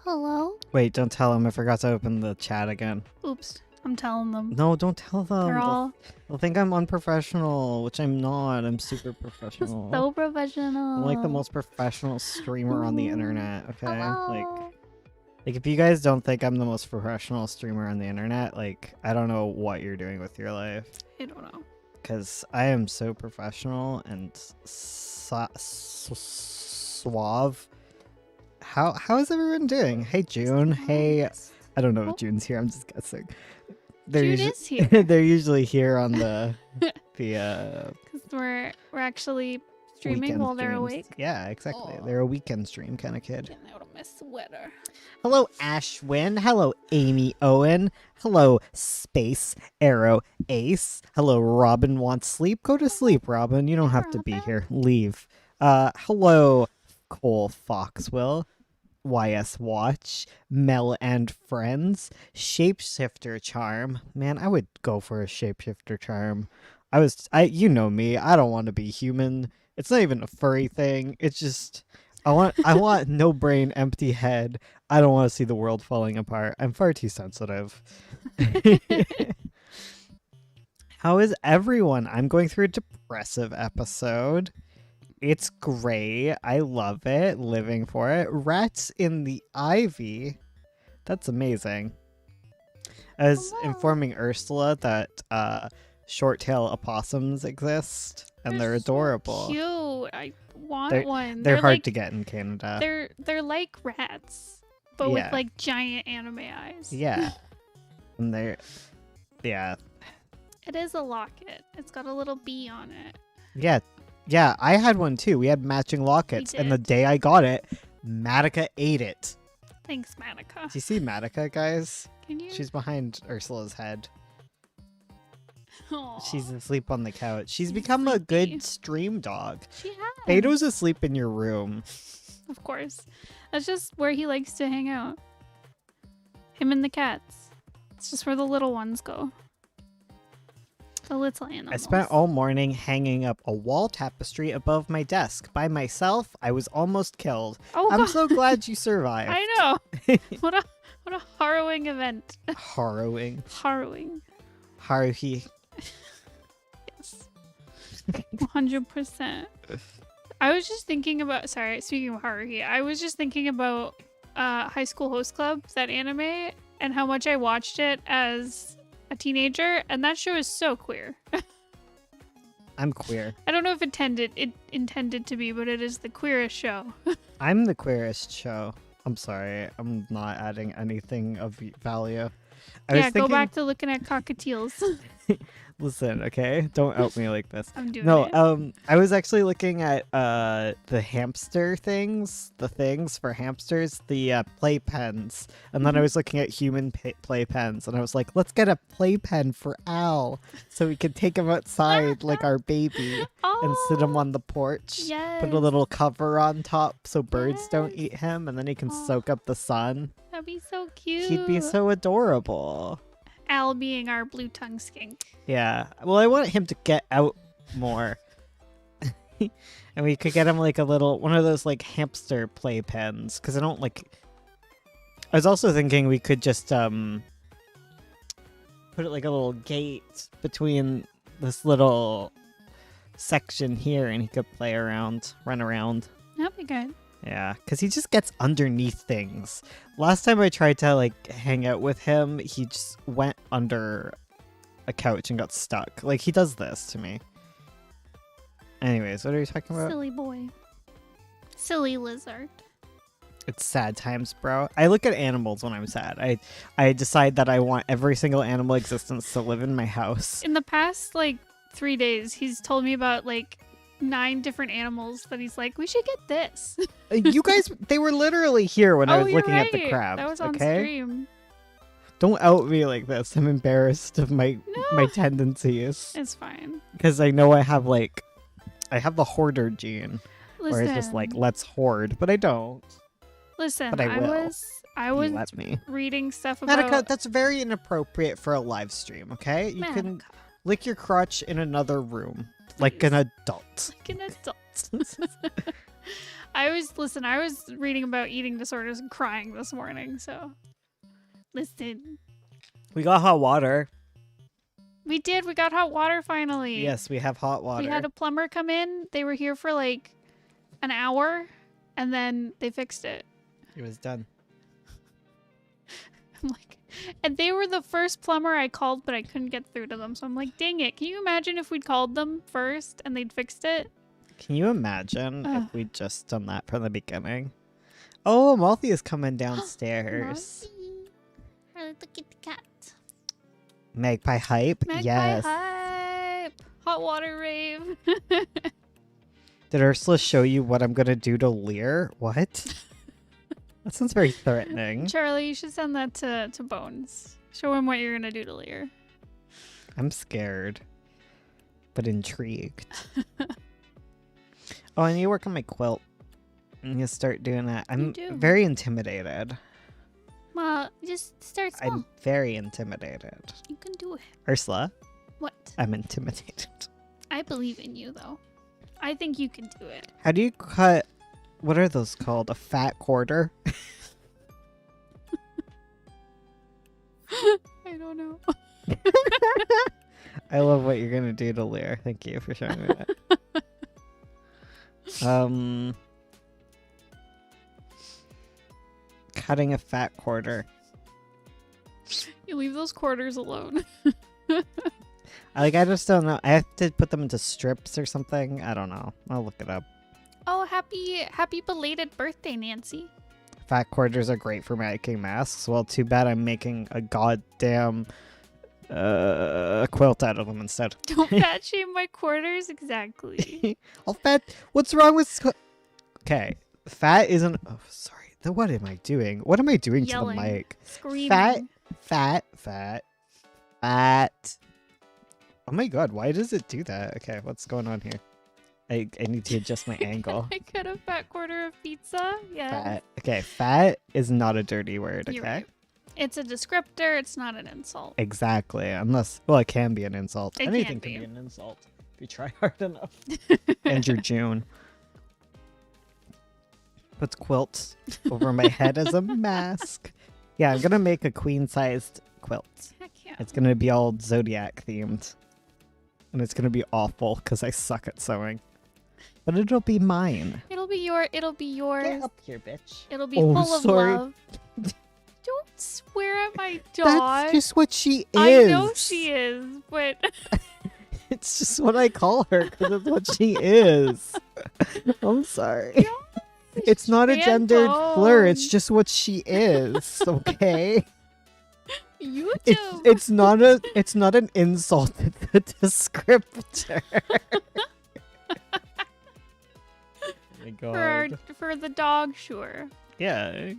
Hello? Wait, don't tell them. I forgot to open the chat again. Oops. I'm telling them. No, don't tell them. They're all They'll think I'm unprofessional, which I'm not. I'm super professional. so professional. I'm like the most professional streamer on the internet, okay? Hello. Like if you guys don't think I'm the most professional streamer on the internet, like I don't know what you're doing with your life. I don't know. Because I am so professional and suave. How is everyone doing? Hey June. Hey, I don't know if June's here. I'm just guessing. June is here. They're usually here on the because we're actually streaming weekend while they're streams. awake. Yeah, exactly. Oh. They're a weekend stream kind of kid. Getting out of my sweater. Hello, Ashwin. Hello, Amy Owen. Hello, Space Arrow Ace. Hello, Robin wants sleep. Go to sleep, Robin. You don't have to be Robin. here. Leave. Hello, Cole Foxwell. YS Watch, Mel and Friends, Shapeshifter Charm. Man, I would go for a Shapeshifter Charm. You know me. I don't want to be human. It's not even a furry thing. It's just I want no brain, empty head. I don't want to see the world falling apart. I'm far too sensitive. How is everyone? I'm going through a depressive episode. It's great. I love it. Living for it. Rats in the Ivy. That's amazing. I was informing Ursula that short-tail opossums exist, and they're adorable. So cute. I want one. They're hard like, to get in Canada. They're like rats, but Yeah. with like giant anime eyes. Yeah. And yeah. It is a locket. It's got a little bee on it. Yeah. Yeah, I had one too. We had matching lockets, and the did. day I got it, Matica ate it. Thanks, Manica. Do you see Matica, guys? Can you? She's behind Ursula's head. Aw, She's asleep on the couch. She's She's become a sleepy. good stream dog. She has. Beto's asleep in your room. Of course. That's just where he likes to hang out. Him and the cats. It's just where the little ones go. The little animals. I spent all morning hanging up a wall tapestry above my desk. By myself, I was almost killed. Oh, I'm God. so glad you survived. I know. What a harrowing event. Harrowing. Harrowing. Haruhi. Yes. 100%. I was just thinking about, sorry, speaking of Haruhi, I was just thinking about High School Host Club, that anime, and how much I watched it as a teenager, and that show is so queer. I'm queer. I don't know if it intended to be, but it is the queerest show. I'm the queerest show. I'm sorry. I'm not adding anything of value. Yeah, go back to looking at cockatiels. Listen, okay? Don't out me like this. I'm doing No, it. I was actually looking at the hamster things, the things for hamsters, the playpens, and then I was looking at human playpens, and I was like, let's get a playpen for Al, so we can take him outside like our baby and sit him on the porch. Yes. Put a little cover on top so birds don't Yes. eat him, and then he can Aw. soak up the sun. That'd be so cute. He'd be so adorable. Al being our blue tongue skink. Yeah. Well, I want him to get out more. And we could get him like one of those like hamster playpens. Because I don't like. I was also thinking we could just put it like a little gate between this little section here, and he could play around, run around. That'd be good. Yeah, because he just gets underneath things. Last time I tried to like hang out with him, he just went under a couch and got stuck. Like he does this to me. Anyways, what are you talking about? Silly boy. Silly lizard. It's sad times, bro. I look at animals when I'm sad. I decide that I want every single animal existence to live in my house. In the past, like, 3 days, he's told me about, like, 9 different animals that he's like, we should get this. You guys, they were literally here when I was you're looking at the right. crabs. That was on okay? stream. Don't out me like this. I'm embarrassed of my tendencies. It's fine. Because I know I have the hoarder gene. Listen. Where it's just like, let's hoard. But I don't. Listen, but I will. I You was let me. reading stuff about... Medica, that's very inappropriate for a live stream, okay? You can Medica, lick your crotch in another room. Like an adult. like an adult. I was reading about eating disorders and crying this morning, so listen. We got hot water. We did. We got hot water finally. Yes, we have hot water. We had a plumber come in. They were here for like an hour and then they fixed it. It was done. I'm like, and they were the first plumber I called, but I couldn't get through to them. So I'm like, dang it. Can you imagine if we'd called them first and they'd fixed it? Can you imagine if we'd just done that from the beginning? Oh, Malthy is coming downstairs. Our little kitty cat. Magpie hype? Magpie yes. hype. Hot water rave. Did Ursula show you what I'm gonna do to Lear? What? That sounds very threatening. Charlie, you should send that to Bones. Show him what you're gonna do to Lear. I'm scared, but intrigued. Oh, I need to work on my quilt. I need to start doing that. I'm very intimidated. Well, just start small. I'm very intimidated. You can do it. Ursula? What? I'm intimidated. I believe in you, though. I think you can do it. How do you cut... What are those called? A fat quarter? I don't know. I love what you're gonna do to Lear. Thank you for showing me that. Cutting a fat quarter. You leave those quarters alone. I just don't know. I have to put them into strips or something. I don't know. I'll look it up. Oh, happy belated birthday, Nancy. Fat quarters are great for making masks. Well, too bad I'm making a goddamn quilt out of them instead. Don't fat shame my quarters. Exactly. Oh, fat. What's wrong with... Okay. Fat isn't... Oh, sorry. What am I doing? What am I doing Yelling, to the mic? Screaming. Fat. Oh my god, why does it do that? Okay, what's going on here? I need to adjust my angle. I cut a fat quarter of pizza. Yeah. Fat. Okay, fat is not a dirty word, okay? You're right. It's a descriptor. It's not an insult. Exactly. Unless, well, it can be an insult. It Anything can can be be an insult if you try hard enough. Andrew June puts quilts over my head as a mask. Yeah, I'm gonna make a queen-sized quilt. Heck yeah. It's gonna be all Zodiac themed. And it's gonna be awful because I suck at sewing. But it'll be mine. It'll be yours. Get up here, bitch. It'll be Oh, full sorry. of love. Don't swear at my dog. That's just what she is. I know she is, but It's just what I call her because it's what she is. I'm sorry. It's not a gendered slur. It's just what she is. Okay. You do. It's not an insult. It's a descriptor. Oh my god. For the dog, sure. Yeah.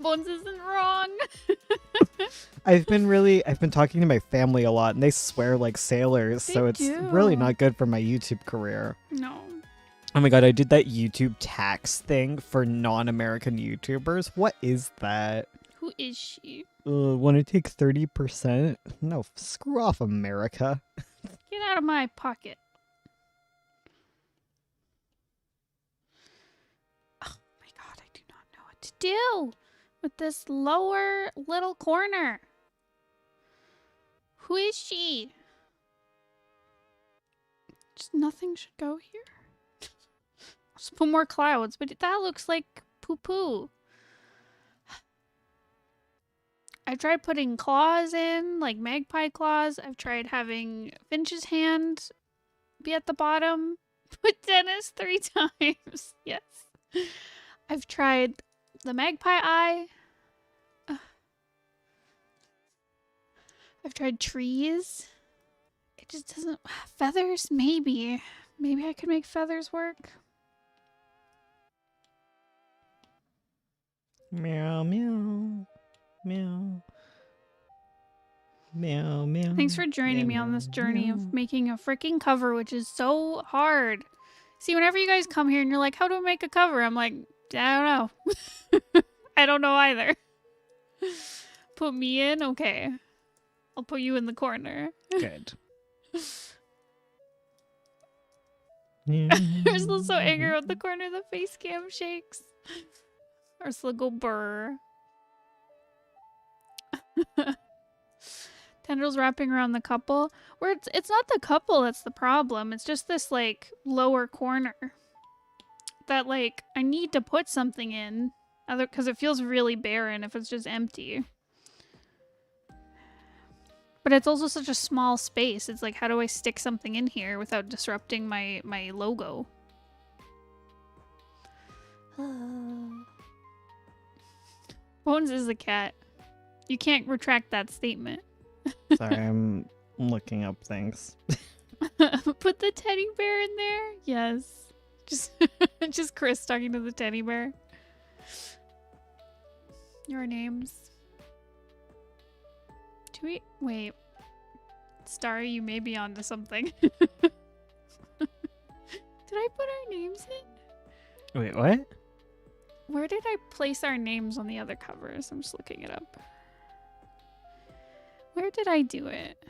Bones isn't wrong. I've been talking to my family a lot and they swear like sailors, so it's really not good for my YouTube career. No. Oh my god, I did that YouTube tax thing for non-American YouTubers. What is that? Who is she? Want to take 30%? No, screw off America. Get out of my pocket. Oh my god, I do not know what to do with this lower little corner. Who is she? Just nothing should go here. Just put more clouds, but that looks like poo-poo. I tried putting claws in, like magpie claws. I've tried having Finch's hand be at the bottom. Put Dennis 3 times. Yes. I've tried the magpie eye. I've tried trees. It just doesn't... Feathers? Maybe. Maybe I could make feathers work. Meow, meow. Meow. Meow, meow. Thanks for joining me on this journey of making a freaking cover, which is so hard. See, whenever you guys come here and you're like, how do I make a cover? I'm like, I don't know. I don't know either. Put me in? Okay. I'll put you in the corner. Good. Ursula's so angry with the corner of the face cam shakes. Ursula go burr. Tendrils wrapping around the couple. Where it's not the couple that's the problem. It's just this like lower corner that like I need to put something in, because it feels really barren if it's just empty. But it's also such a small space. It's like, how do I stick something in here without disrupting my logo? Bones is a cat. You can't retract that statement. Sorry, I'm looking up things. Put the teddy bear in there? Yes. Just Chris talking to the teddy bear. Your names. Wait. Starry, you may be onto something. Did I put our names in? Wait, what? Where did I place our names on the other covers? I'm just looking it up. Where did I do it?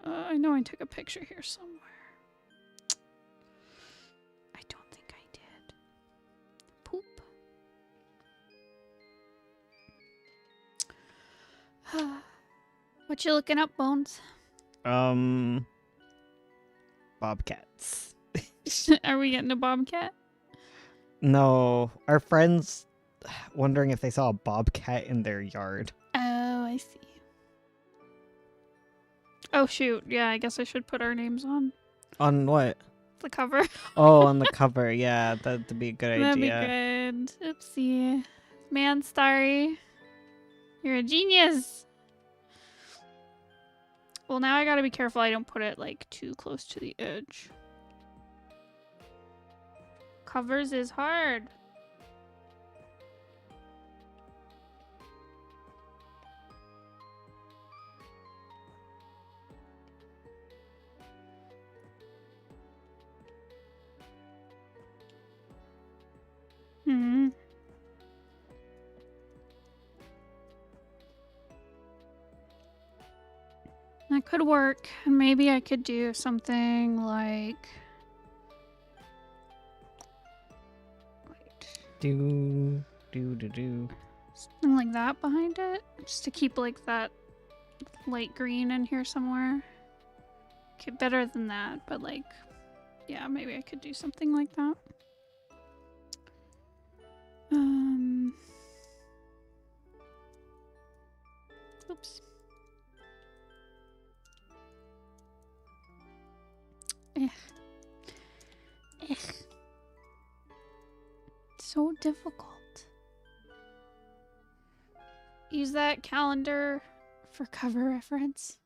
I know I took a picture here somewhere. I don't think I did. Poop. What you looking up, Bones? Bobcats. Are we getting a bobcat? No, our friends wondering if they saw a bobcat in their yard. Oh, I see. Oh, shoot. Yeah, I guess I should put our names on On what? the cover. Oh, on the cover. Yeah, that'd be a good That'd idea. be good. Oopsie. Man, Starry. You're a genius. Well, now I gotta be careful I don't put it, like, too close to the edge. Covers is hard. That could work. And maybe I could do something like... Do. Something like that behind it. Just to keep like that light green in here somewhere. Okay, better than that, but like, yeah, maybe I could do something like that. Oops. So difficult. Use that calendar for cover reference.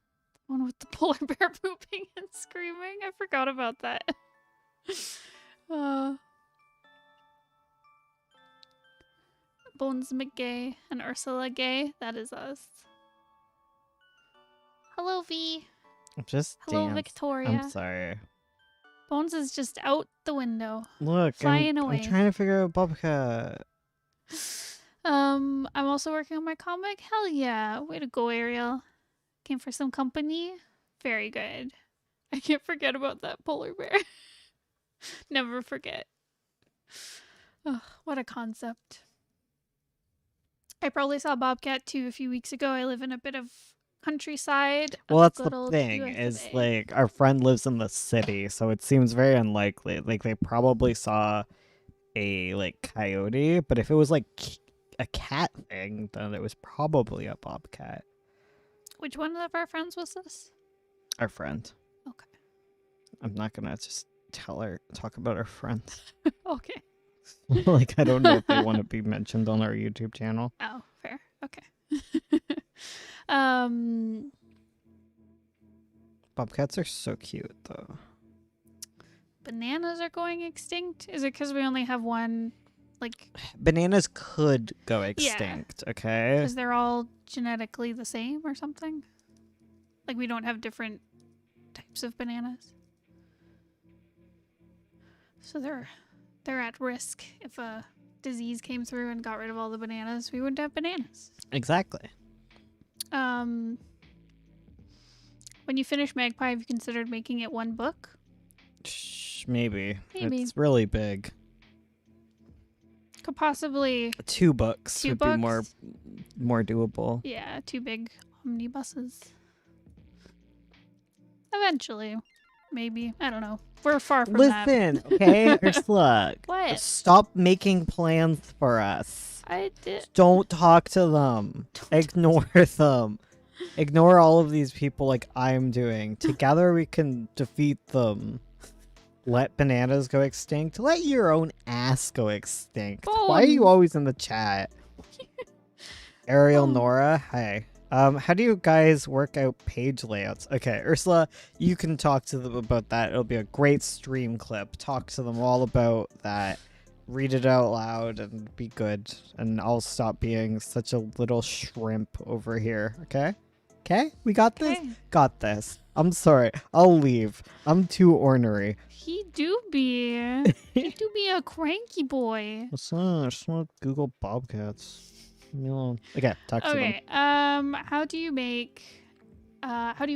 The one with the polar bear pooping and screaming. I forgot about that. Bones McGay and Ursula Gay. That is us. Hello, V. Just Hello, dance. Victoria. I'm sorry. Bones is just out the window. Look, Flying away. I'm trying to figure out Bobcat. I'm also working on my comic. Hell yeah. Way to go, Ariel. Came for some company. Very good. I can't forget about that polar bear. Never forget. Oh, what a concept. I probably saw Bobcat too a few weeks ago. I live in a bit of countryside. Well, that's good the old thing, USA. is like our friend lives in the city, so it seems very unlikely. Like they probably saw a like coyote, but if it was like a cat thing, then it was probably a bobcat. Which one of our friends was this? Our friend. Okay. I'm not gonna just talk about our friend. Okay. Like I don't know if they want to be mentioned on our YouTube channel. Oh, fair. Okay. Bobcats are so cute though. Bananas are going extinct? Is it because we only have one, like... Bananas could go extinct, okay? Because they're all genetically the same or something? Like we don't have different types of bananas? So they're at risk. If a disease came through and got rid of all the bananas, we wouldn't have bananas. Exactly. When you finish Magpie, have you considered making it one book? Maybe. Maybe. It's really big. Could possibly 2 books 2 would books. be more doable. Yeah, 2 big omnibuses. Eventually. Maybe. I don't know. We're far from that. Listen, okay, Ursula. What? Stop making plans for us. I did. Don't talk to them. Ignore them. Ignore all of these people like I'm doing. Together we can defeat them. Let bananas go extinct. Let your own ass go extinct. Why are you Bones. always in the chat? Ariel, Bones. Nora, hi. How do you guys work out page layouts? Okay, Ursula, you can talk to them about that. It'll be a great stream clip. Talk to them all about that. Read it out loud and be good. And I'll stop being such a little shrimp over here, okay? Okay? We got this? Okay. Got this. I'm sorry. I'll leave. I'm too ornery. He do be a cranky boy. I just want to Google Bobcats. Leave me alone. Okay, talk to them. Okay. How do you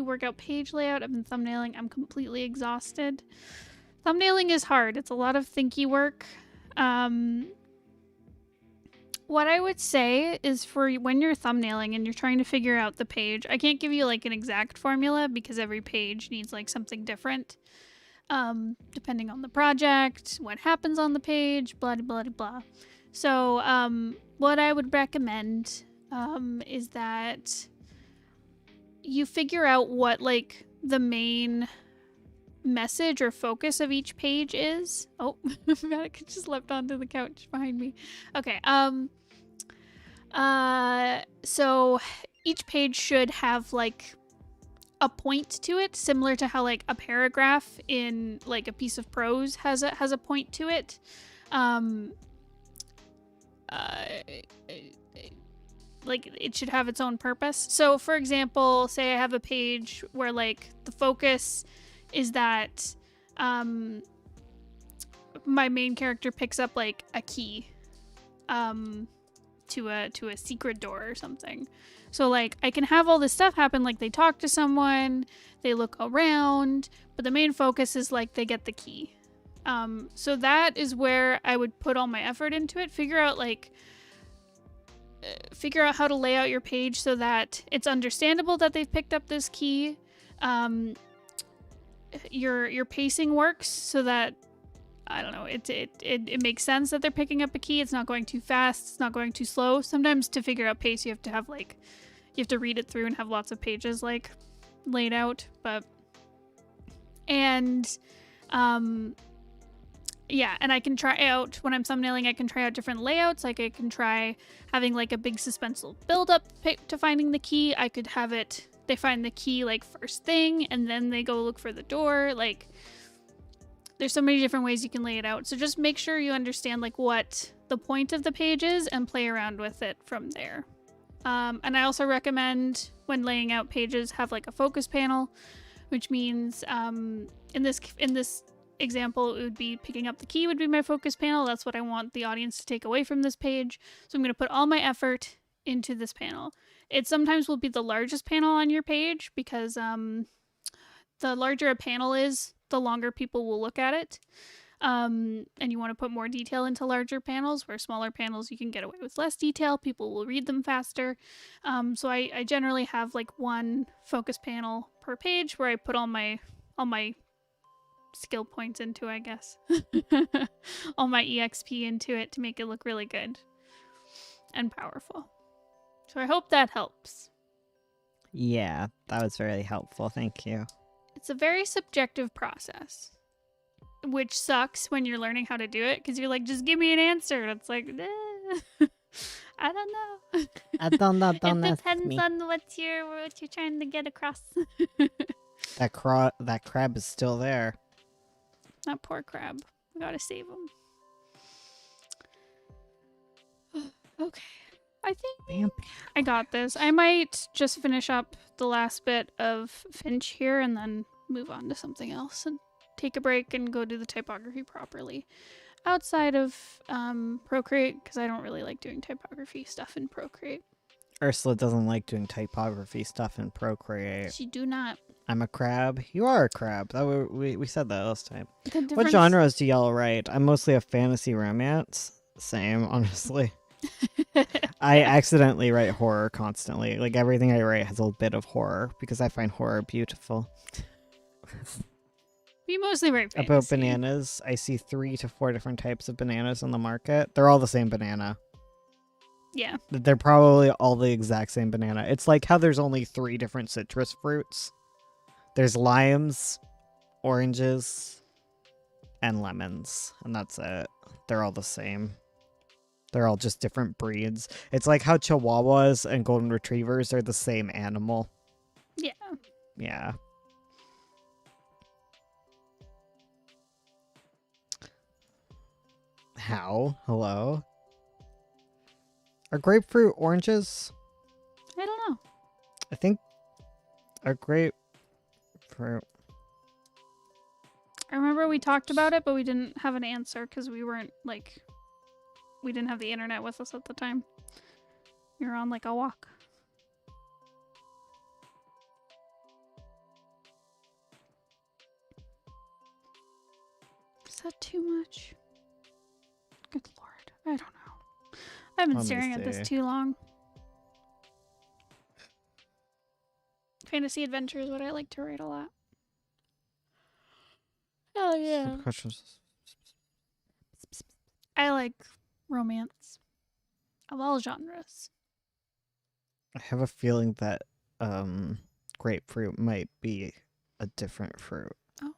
work out page layout? I've been thumbnailing. I'm completely exhausted. Thumbnailing is hard. It's a lot of thinky work. What I would say is for when you're thumbnailing and you're trying to figure out the page, I can't give you like an exact formula because every page needs like something different. Depending on the project, what happens on the page, blah, blah, blah, blah. So, what I would recommend, is that you figure out what like the main message or focus of each page is. Oh, Matt just leapt onto the couch behind me. Okay. So each page should have like a point to it, similar to how like a paragraph in like a piece of prose has a point to it. Like it should have its own purpose. So for example, say I have a page where like the focus is that my main character picks up like a key to a secret door or something. So like I can have all this stuff happen, like they talk to someone, they look around, but the main focus is like they get the key. So that is where I would put all my effort into it. Figure out how to lay out your page so that it's understandable that they've picked up this key. Your pacing works so that, I don't know, it makes sense that they're picking up a key. It's not going too fast. It's not going too slow. Sometimes to figure out pace, you have to read it through and have lots of pages like laid out. Yeah, and I can try out, when I'm thumbnailing, I can try out different layouts. Like I can try having like a big suspenseful build up to finding the key. I could have it, they find the key like first thing and then they go look for the door. Like there's so many different ways you can lay it out. So just make sure you understand like what the point of the page is and play around with it from there. And I also recommend when laying out pages, have like a focus panel, which means in this example, it would be picking up the key would be my focus panel. That's what I want the audience to take away from this page. So I'm going to put all my effort into this panel. It sometimes will be the largest panel on your page because the larger a panel is, the longer people will look at it. And you want to put more detail into larger panels, where smaller panels you can get away with less detail. People will read them faster. So I generally have like one focus panel per page where I put all my skill points into, I guess. All my EXP into it to make it look really good and powerful. So I hope that helps. Yeah, that was very helpful. Thank you. It's a very subjective process, which sucks when you're learning how to do it because you're like, just give me an answer. And it's like, I don't know. I don't know. Don't It ask depends me. on what you're trying to get across. That crab is still there. That poor crab. We gotta save him. Okay. I think Vampire. I got this. I might just finish up the last bit of Finch here and then move on to something else and take a break and go do the typography properly outside of Procreate, because I don't really like doing typography stuff in Procreate. Ursula doesn't like doing typography stuff in Procreate. She do not. I'm a crab. You are a crab. We said that last time. The What difference- genres do y'all write? I'm mostly a fantasy romance. Same, honestly. I accidentally write horror constantly. Like everything I write has a bit of horror because I find horror beautiful. We mostly write fantasy. About bananas, I see 3 to 4 different types of bananas on the market. They're all the same banana. Yeah. They're probably all the exact same banana. It's like how there's only 3 different citrus fruits. There's limes, oranges, and lemons, and that's it. They're all the same. They're all just different breeds. It's like how Chihuahuas and Golden Retrievers are the same animal. Yeah. Yeah. How? Hello? Are grapefruit oranges? I don't know. I think are grapefruit. I remember we talked about it, but we didn't have an answer because we weren't like, we didn't have the internet with us at the time. We were on like a walk. Is that too much? Good lord. I don't know. I've been Let me staring at see. this too long. Fantasy adventure is what I like to write a lot. Oh yeah. Questions. I like romance of all genres. I have a feeling that grapefruit might be a different fruit. Oh.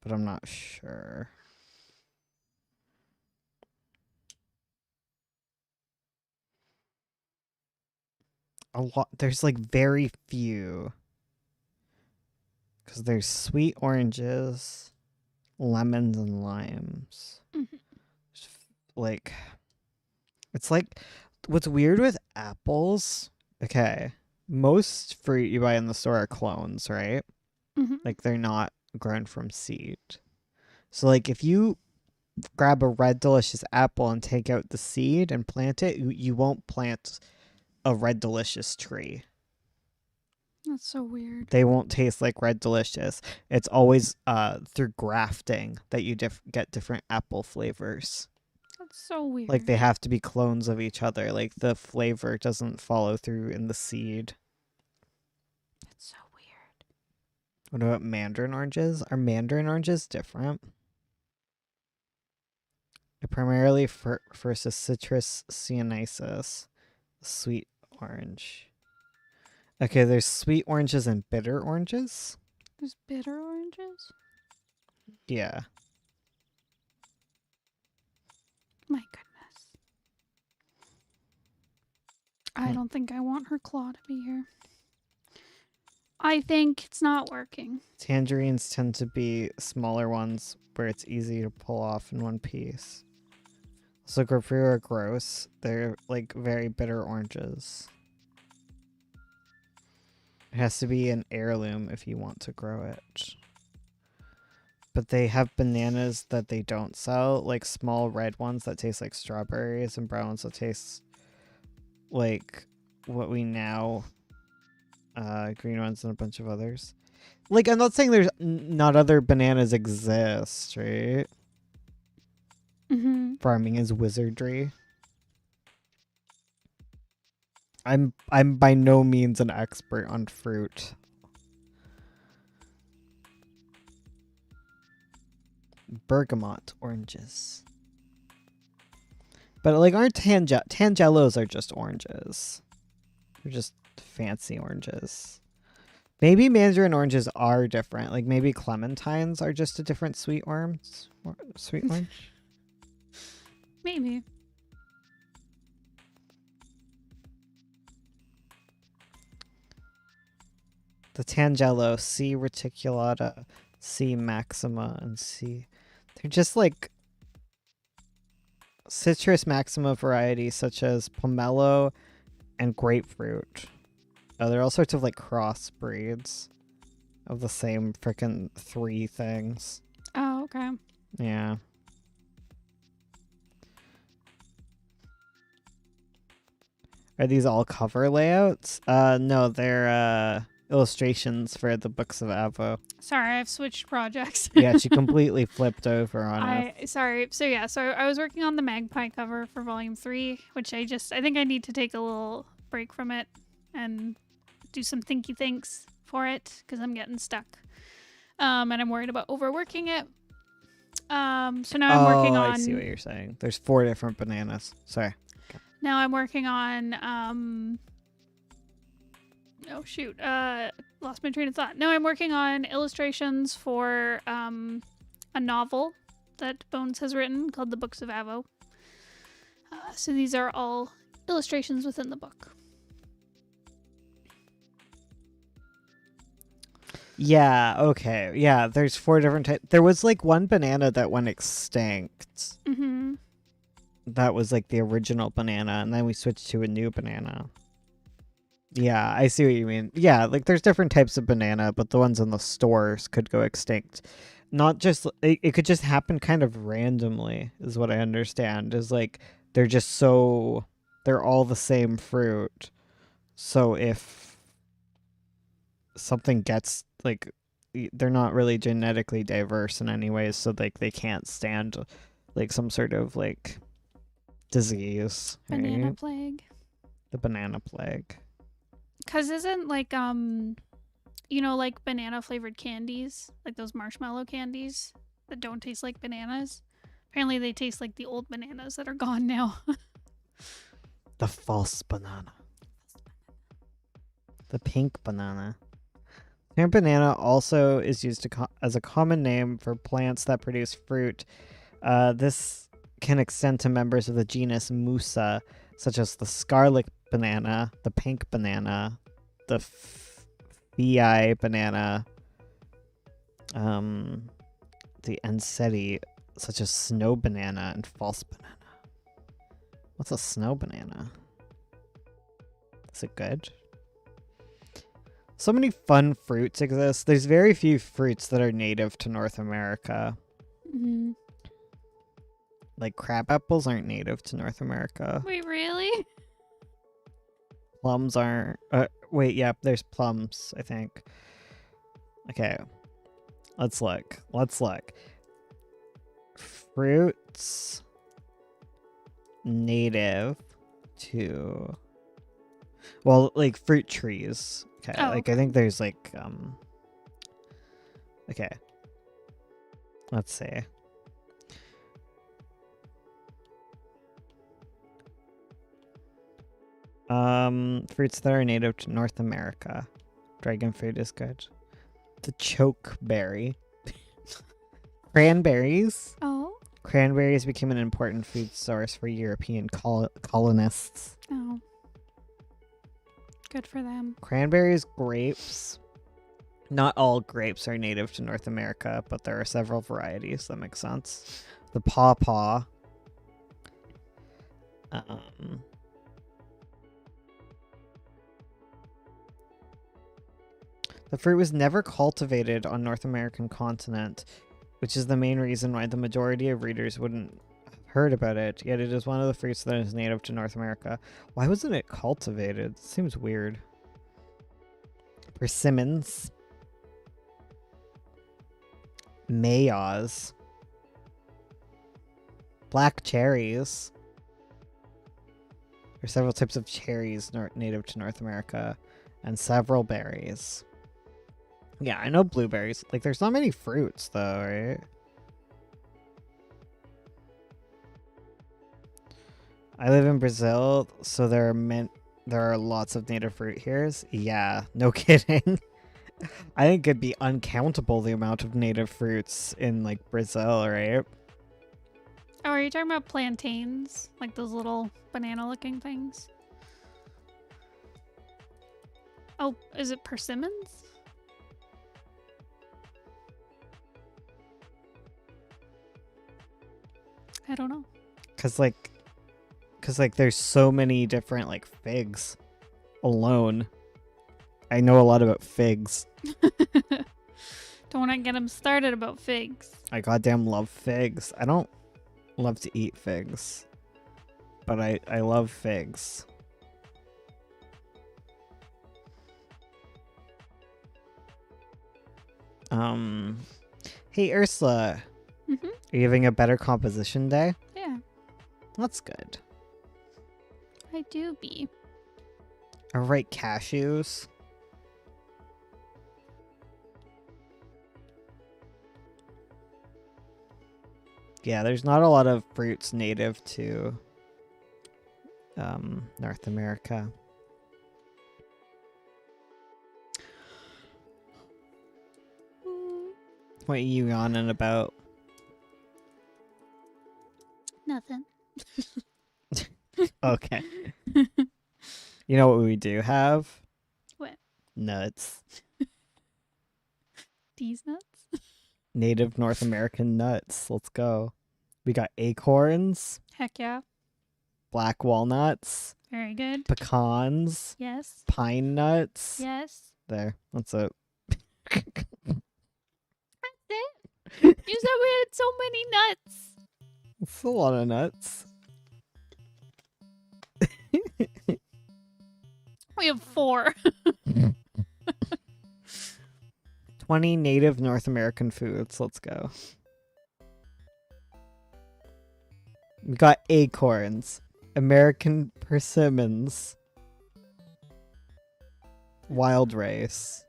But I'm not sure. A lot there's like very few. Cuz there's sweet oranges, lemons and limes. Mhm. Like it's like what's weird with apples. Okay. Most fruit you buy in the store are clones, right? Mhm. Like they're not grown from seed. So like if you grab a Red Delicious apple and take out the seed and plant it, you won't plant a Red Delicious tree. That's so weird. They won't taste like Red Delicious. It's always through grafting that you get different apple flavors. That's so weird. Like they have to be clones of each other. Like the flavor doesn't follow through in the seed. That's so weird. What about mandarin oranges? Are mandarin oranges different? It primarily versus citrus sienisis, sweet orange. Okay, there's sweet oranges and bitter oranges. There's bitter oranges? Yeah. My goodness. I don't think I want her claw to be here. I think it's not working. Tangerines tend to be smaller ones where it's easy to pull off in one piece. So grapefruit are gross. They're like very bitter oranges. It has to be an heirloom if you want to grow it. But they have bananas that they don't sell, like small red ones that taste like strawberries and brown ones that taste like what we now green ones and a bunch of others. Like I'm not saying there's not other bananas exist, right? Mm-hmm. Farming is wizardry. I'm by no means an expert on fruit. Bergamot oranges. But like aren't tangelos are just oranges. They're just fancy oranges. Maybe mandarin oranges are different. Like maybe clementines are just a different sweet orange. Sweet orange. Maybe. The Tangelo, C reticulata, C maxima, and C. They're just like citrus maxima varieties such as pomelo and grapefruit. There are all sorts of like cross breeds of the same frickin' 3 things. Oh, okay. Yeah. Are these all cover layouts? No, they're illustrations for the Books of Avo. Sorry, I've switched projects. Yeah, she completely flipped over on us. Sorry. So I was working on the Magpie cover for volume 3, which I think I need to take a little break from it and do some thinky thinks for it because I'm getting stuck. And I'm worried about overworking it. So now I'm working on. I see what you're saying. There's 4 different bananas. Sorry. Now I'm working on oh shoot, lost my train of thought. No, I'm working on illustrations for a novel that Bones has written called The Books of Avo. So these are all illustrations within the book. Yeah, okay. Yeah, there's 4 different types. There was like one banana that went extinct. Mm-hmm. That was like the original banana, and then we switched to a new banana. Yeah, I see what you mean. Yeah, like there's different types of banana, but the ones in the stores could go extinct. Not just, it could just happen kind of randomly, is what I understand. Is like, they're all the same fruit. So if something gets, like, they're not really genetically diverse in any ways, so like they can't stand like some sort of like disease. Banana right? plague. The banana plague. Cause isn't like like banana flavored candies, like those marshmallow candies that don't taste like bananas. Apparently they taste like the old bananas that are gone now. The false banana. The pink banana. Pink banana also is used as a common name for plants that produce fruit. This can extend to members of the genus Musa, such as the scarlet banana, the pink banana, the Fii banana, the Enseti, such as snow banana and false banana. What's a snow banana? Is it good? So many fun fruits exist. There's very few fruits that are native to North America. Mm-hmm. Like crab apples aren't native to North America. Wait, really? Plums aren't. Wait, yep, there's plums, I think. Okay. Let's look. Fruits native to. Well, like fruit trees. Okay. Okay. I think there's like Okay. Let's see. Fruits that are native to North America. Dragon fruit is good. The chokeberry. Cranberries. Oh. Cranberries became an important food source for European colonists. Oh. Good for them. Cranberries, grapes. Not all grapes are native to North America, but there are several varieties that make sense. The pawpaw. The fruit was never cultivated on North American continent, which is the main reason why the majority of readers wouldn't have heard about it, yet it is one of the fruits that is native to North America. Why wasn't it cultivated? It seems weird. Persimmons. Mayas. Black cherries. There are several types of cherries native to North America, and several berries. Yeah, I know blueberries. Like, there's not many fruits, though, right? I live in Brazil, so there are lots of native fruit here. Yeah, no kidding. I think it'd be uncountable the amount of native fruits in, like, Brazil, right? Oh, are you talking about plantains? Like those little banana-looking things? Oh, is it persimmons? I don't know. Cause there's so many different like figs alone. I know a lot about figs. Don't want to get them started about figs. I goddamn love figs. I don't love to eat figs, but I love figs. Hey Ursula, Mm-hmm. are you having a better composition day? Yeah, That's good. I do be. All right, cashews. Yeah, there's not a lot of fruits native to North America. What are you yawning about? Nothing. Okay. You know what we do have? What? Nuts. These nuts? Native North American nuts. Let's go. We got acorns, Heck yeah. black walnuts, Very good. pecans, Yes. pine nuts. Yes. There. That's it. That's it. You said we had so many nuts. It's a lot of nuts. We have 4. 20 native North American foods. Let's go. We got acorns, American persimmons, wild rice.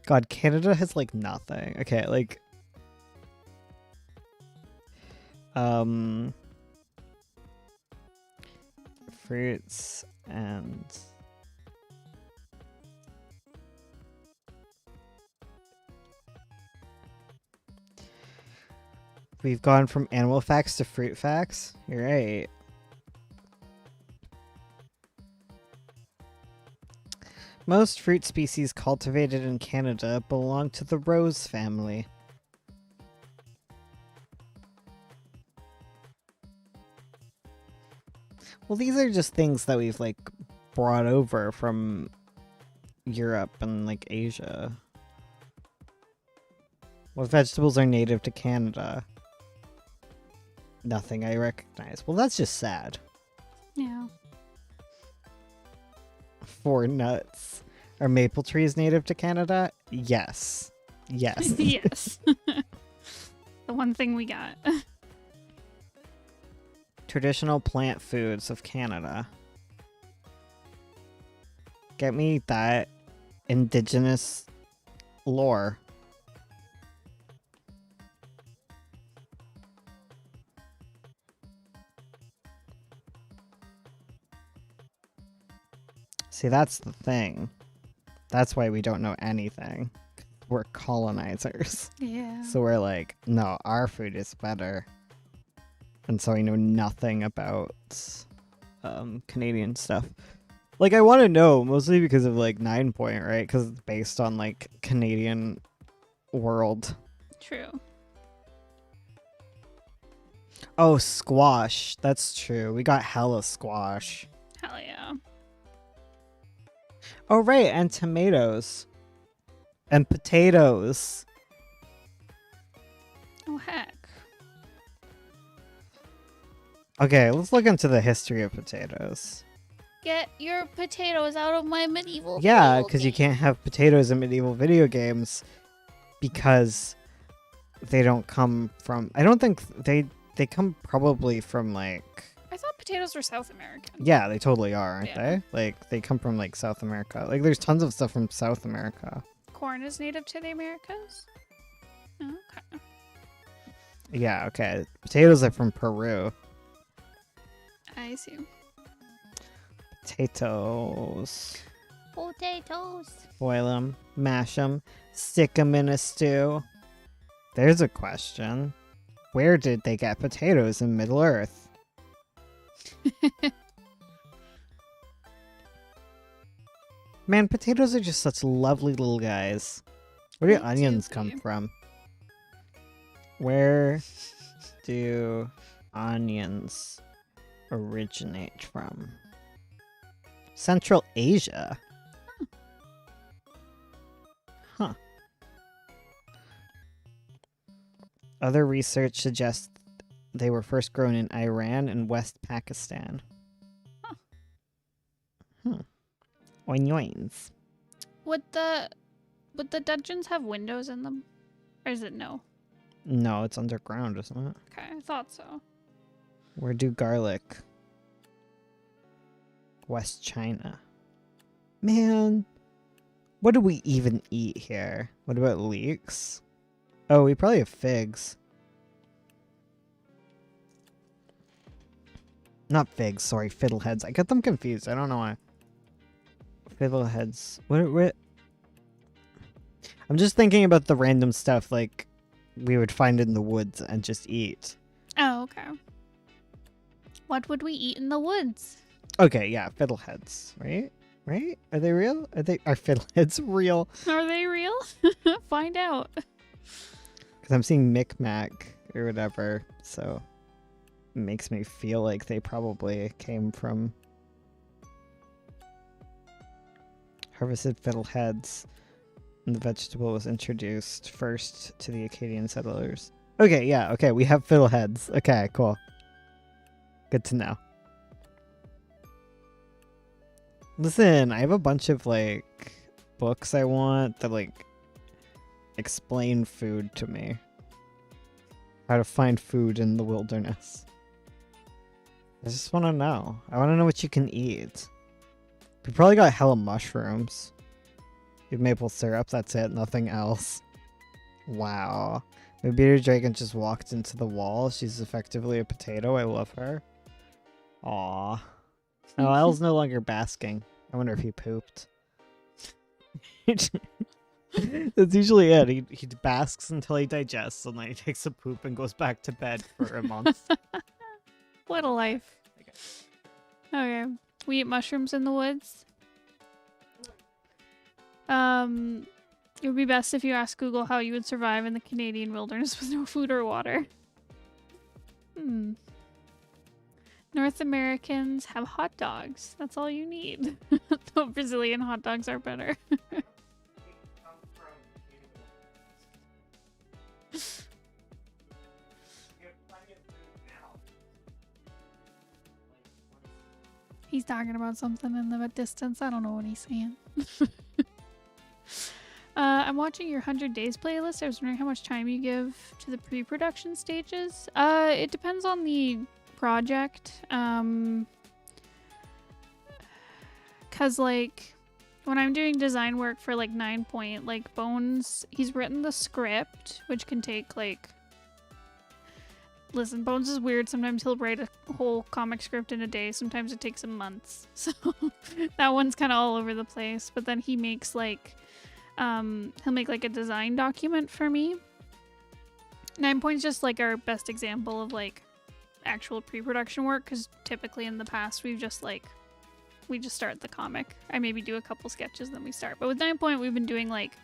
God, Canada has like nothing. Okay, like fruits and we've gone from animal facts to fruit facts. You're right. Most fruit species cultivated in Canada belong to the rose family. Well, these are just things that we've like brought over from Europe and like Asia. What vegetables are native to Canada? Nothing I recognize. Well, that's just sad. Yeah. 4 nuts. Are maple trees native to Canada? Yes. Yes. Yes. The one thing we got. Traditional plant foods of Canada. Get me that indigenous lore. See, that's the thing. That's why we don't know anything. We're colonizers. Yeah. So we're like, no, our food is better. And so I know nothing about Canadian stuff. Like, I want to know, mostly because of, like, 9 Point, right? Because it's based on, like, Canadian world. True. Oh, squash. That's true. We got hella squash. Hell yeah. Oh, right, and tomatoes. And potatoes. Oh, heck. Okay, let's look into the history of potatoes. Get your potatoes out of my medieval Yeah, video because you game. can't have potatoes in medieval video games because they don't come from... I don't think they come probably from, like... I thought potatoes were South American. Yeah, they totally are, aren't Yeah. they? Like, they come from, like, South America. Like, there's tons of stuff from South America. Corn is native to the Americas? Oh, okay. Yeah, okay. Potatoes are from Peru. I see. Potatoes. Potatoes. Boil them, mash them, stick them in a stew. There's a question. Where did they get potatoes in Middle Earth? Man, potatoes are just such lovely little guys. Where do They onions do come be. from? Where do onions originate from? Central Asia. Huh. Other research suggests they were first grown in Iran and West Pakistan. Huh. Onions. Would the But the dungeons have windows in them? Or is it no? No, it's underground, isn't it? Okay, I thought so. Where do garlic? West China. Man, what do we even eat here? What about leeks? Oh, we probably have figs. Not figs, sorry, fiddleheads. I get them confused. I don't know why. Fiddleheads. What? I'm just thinking about the random stuff like we would find in the woods and just eat. Oh, okay. What would we eat in the woods? Okay, yeah, fiddleheads, right? Right? Are they real? Are fiddleheads real? Are they real? Find out. Because I'm seeing Micmac or whatever, so it makes me feel like they probably came from harvested fiddleheads. And the vegetable was introduced first to the Acadian settlers. Okay, yeah, okay, we have fiddleheads. Okay, cool. Good to know. Listen, I have a bunch of, like, books I want that, like, explain food to me. How to find food in the wilderness. I just want to know. I want to know what you can eat. We probably got hella mushrooms. You have maple syrup, that's it, nothing else. Wow. My bearded dragon just walked into the wall. She's effectively a potato. I love her. Aww. Oh, Elle's no longer basking. I wonder if he pooped. That's usually it. He basks until he digests, and then he takes a poop and goes back to bed for a month. What a life. Okay. We eat mushrooms in the woods. It would be best if you asked Google how you would survive in the Canadian wilderness with no food or water. North Americans have hot dogs. That's all you need. Though Brazilian hot dogs are better. He's talking about something in the distance. I don't know what he's saying. I'm watching your 100 Days playlist. I was wondering how much time you give to the pre-production stages. It depends on the project. Cause like when I'm doing design work for like 9 Point, like Bones, he's written the script, which can take like... Listen, Bones is weird. Sometimes he'll write a whole comic script in a day. Sometimes it takes him months. So that one's kind of all over the place. But then he makes like... he'll make like a design document for me. 9 Point's just like our best example of like actual pre-production work, because typically in the past we just start the comic. I maybe do a couple sketches, then we start. But with 9 Point, we've been doing like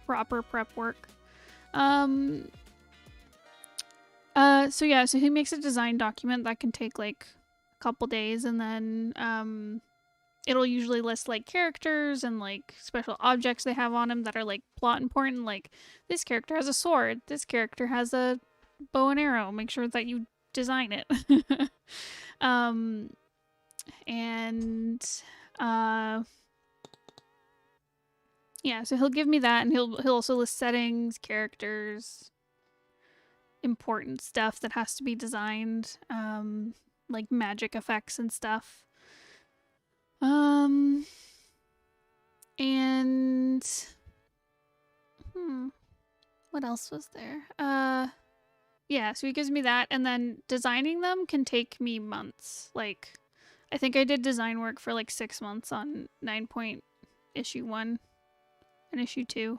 proper prep work. So yeah, so he makes a design document that can take like a couple days, and then it'll usually list like characters and like special objects they have on him that are like plot important. Like this character has a sword, this character has a bow and arrow. Make sure that you design it. Yeah, so he'll give me that, and he'll also list settings, characters, important stuff that has to be designed, like magic effects and stuff. What else was there? Yeah, so he gives me that, and then designing them can take me months. Like, I think I did design work for like 6 months on 9 Point issue 1 and issue 2.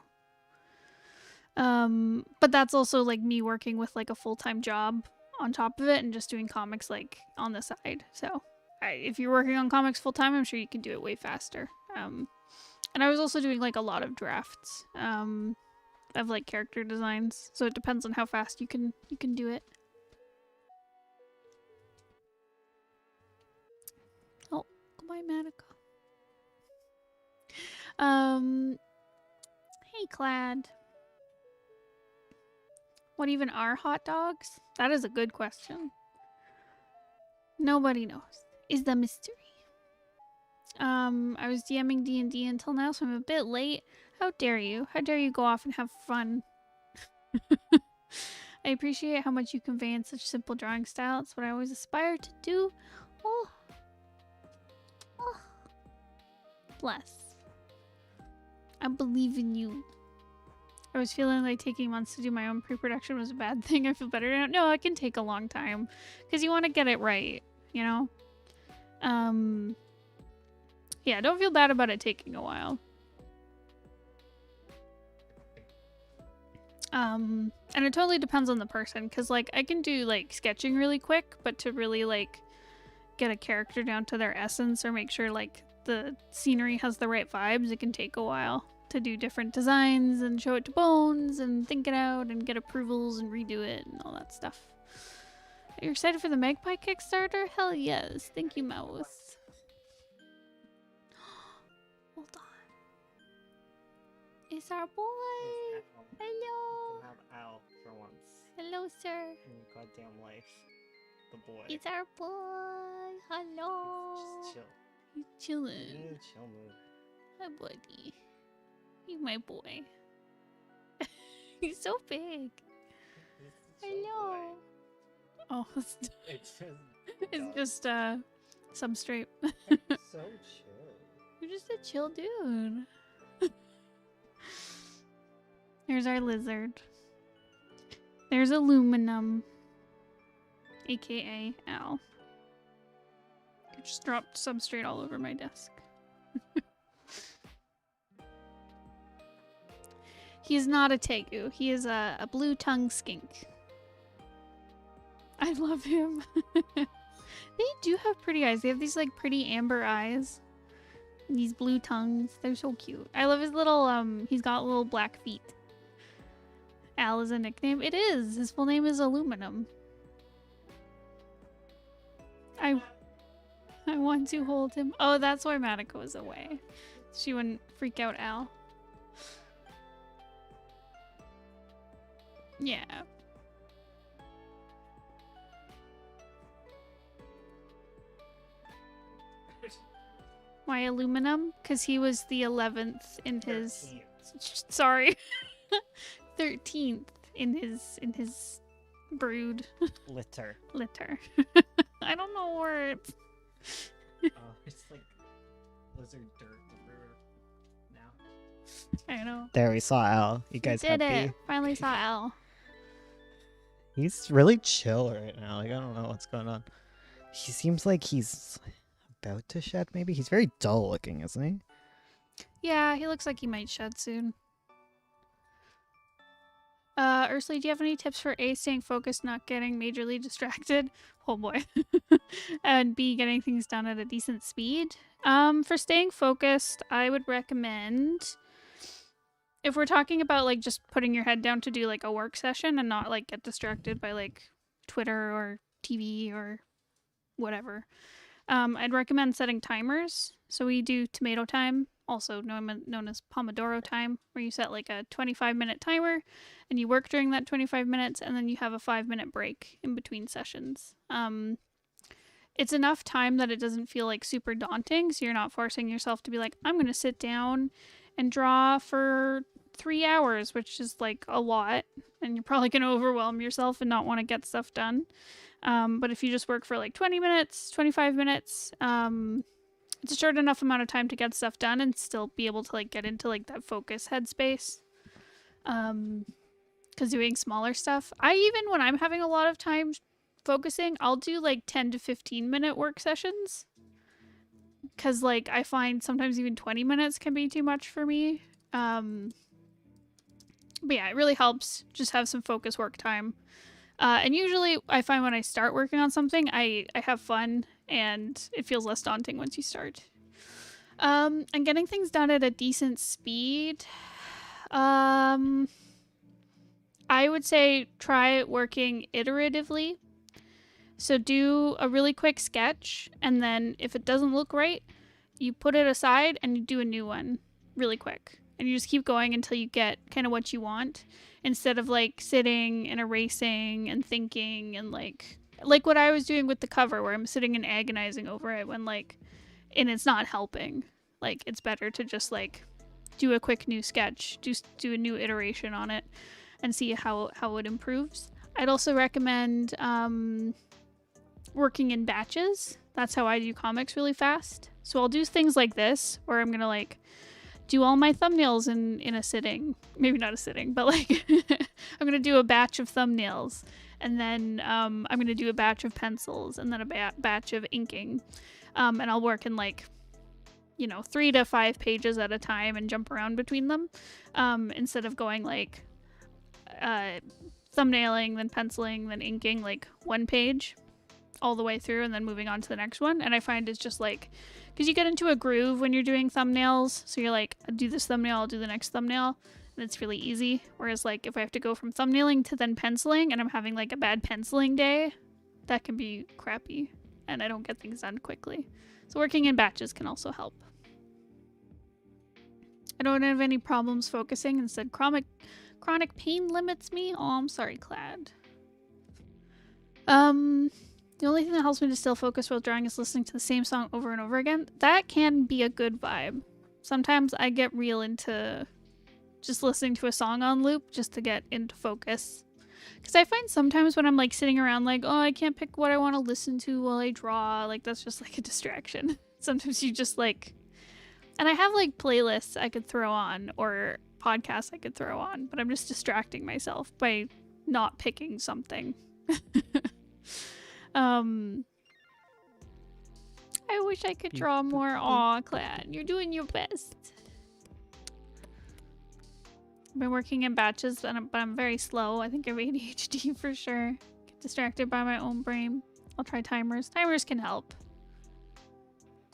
But that's also like me working with like a full-time job on top of it and just doing comics like on the side. So if you're working on comics full-time, I'm sure you can do it way faster. And I was also doing like a lot of drafts of like character designs, so it depends on how fast you can do it. Oh, goodbye, Manica. Hey, Clad. What even are hot dogs? That is a good question. Nobody knows. Is the mystery. I was DMing D&D until now, so I'm a bit late. How dare you? How dare you go off and have fun? I appreciate how much you convey in such simple drawing style. It's what I always aspire to do. Oh. Oh. Bless. I believe in you. I was feeling like taking months to do my own pre-production was a bad thing. I feel better now. No, it can take a long time because you want to get it right, you know? Yeah, don't feel bad about it taking a while. And it totally depends on the person because, like, I can do, like, sketching really quick, but to really, like, get a character down to their essence or make sure, like, the scenery has the right vibes, it can take a while to do different designs and show it to Bones and think it out and get approvals and redo it and all that stuff. Are you excited for the Magpie Kickstarter? Hell yes. Thank you, Mouse. Hold on. It's our boy. Hello. Have Al for once. Hello, sir. In goddamn life. The boy. It's our boy. Hello. Just chill. He's chilling. In chill mood. Hi, buddy. He's my boy. He's so big. Hello. Oh, it's just substrate. So chill. You're just a chill dude. There's our lizard. There's aluminum, aka Al. I just dropped substrate all over my desk. He is not a tegu. He is a blue-tongued skink. I love him. They do have pretty eyes. They have these like pretty amber eyes. And these blue tongues. They're so cute. I love his little he's got little black feet. Al is a nickname. It is. His full name is Aluminum. I want to hold him. Oh, that's why Madako is away. She wouldn't freak out Al. Yeah. Why aluminum? Because he was the 11th in his... 13th. Sorry. 13th in his brood. Litter. Litter. I don't know words. It's like lizard dirt everywhere now. I know. There, we saw Al. You guys Did happy? it. Finally saw Al. He's really chill right now. Like, I don't know what's going on. He seems like he's about to shed, maybe? He's very dull looking, isn't he? Yeah, he looks like he might shed soon. Ursula, do you have any tips for A, staying focused, not getting majorly distracted? Oh boy. And B, getting things done at a decent speed? For staying focused, I would recommend, if we're talking about like just putting your head down to do like a work session and not like get distracted by like Twitter or TV or whatever, I'd recommend setting timers. So we do tomato time, also known as Pomodoro time, where you set like a 25-minute timer and you work during that 25 minutes and then you have a 5-minute break in between sessions. It's enough time that it doesn't feel like super daunting, so you're not forcing yourself to be like, I'm going to sit down and draw for 3 hours, which is like a lot, and you're probably going to overwhelm yourself and not want to get stuff done. But if you just work for like 20 minutes, 25 minutes, it's a short enough amount of time to get stuff done and still be able to like get into like that focus headspace. Because doing smaller stuff, even when I'm having a lot of time focusing, I'll do like 10 to 15 minute work sessions. Because like I find sometimes even 20 minutes can be too much for me. But yeah, it really helps just have some focus work time. And usually I find when I start working on something, I have fun and it feels less daunting once you start. And getting things done at a decent speed. I would say try working iteratively. So do a really quick sketch, and then if it doesn't look right, you put it aside and you do a new one really quick. And you just keep going until you get kind of what you want, instead of like sitting and erasing and thinking and like what I was doing with the cover, where I'm sitting and agonizing over it when like and it's not helping. Like, it's better to just like do a quick new sketch, do a new iteration on it, and see how it improves. I'd also recommend working in batches. That's how I do comics really fast. So I'll do things like this, where I'm gonna like do all my thumbnails in a sitting. Maybe not a sitting, but like I'm gonna do a batch of thumbnails, and then I'm gonna do a batch of pencils, and then a batch of inking, and I'll work in like 3 to 5 pages at a time and jump around between them, instead of going like thumbnailing, then penciling, then inking like one page all the way through and then moving on to the next one. And I find it's just like, because you get into a groove when you're doing thumbnails, so you're like, I'll do this thumbnail, I'll do the next thumbnail, and it's really easy. Whereas like if I have to go from thumbnailing to then penciling and I'm having like a bad penciling day, that can be crappy and I don't get things done quickly. So working in batches can also help. I don't have any problems focusing. Instead, chronic pain limits me. Oh, I'm sorry, Clad. The only thing that helps me to still focus while drawing is listening to the same song over and over again. That can be a good vibe. Sometimes I get real into just listening to a song on loop just to get into focus. Because I find sometimes when I'm like sitting around like, oh, I can't pick what I want to listen to while I draw, like that's just like a distraction. Sometimes you just like, and I have like playlists I could throw on or podcasts I could throw on, but I'm just distracting myself by not picking something. I wish I could draw more. Aw, Clan, you're doing your best. I've been working in batches, but I'm very slow. I think I have ADHD for sure. Get distracted by my own brain. I'll try timers. Timers can help.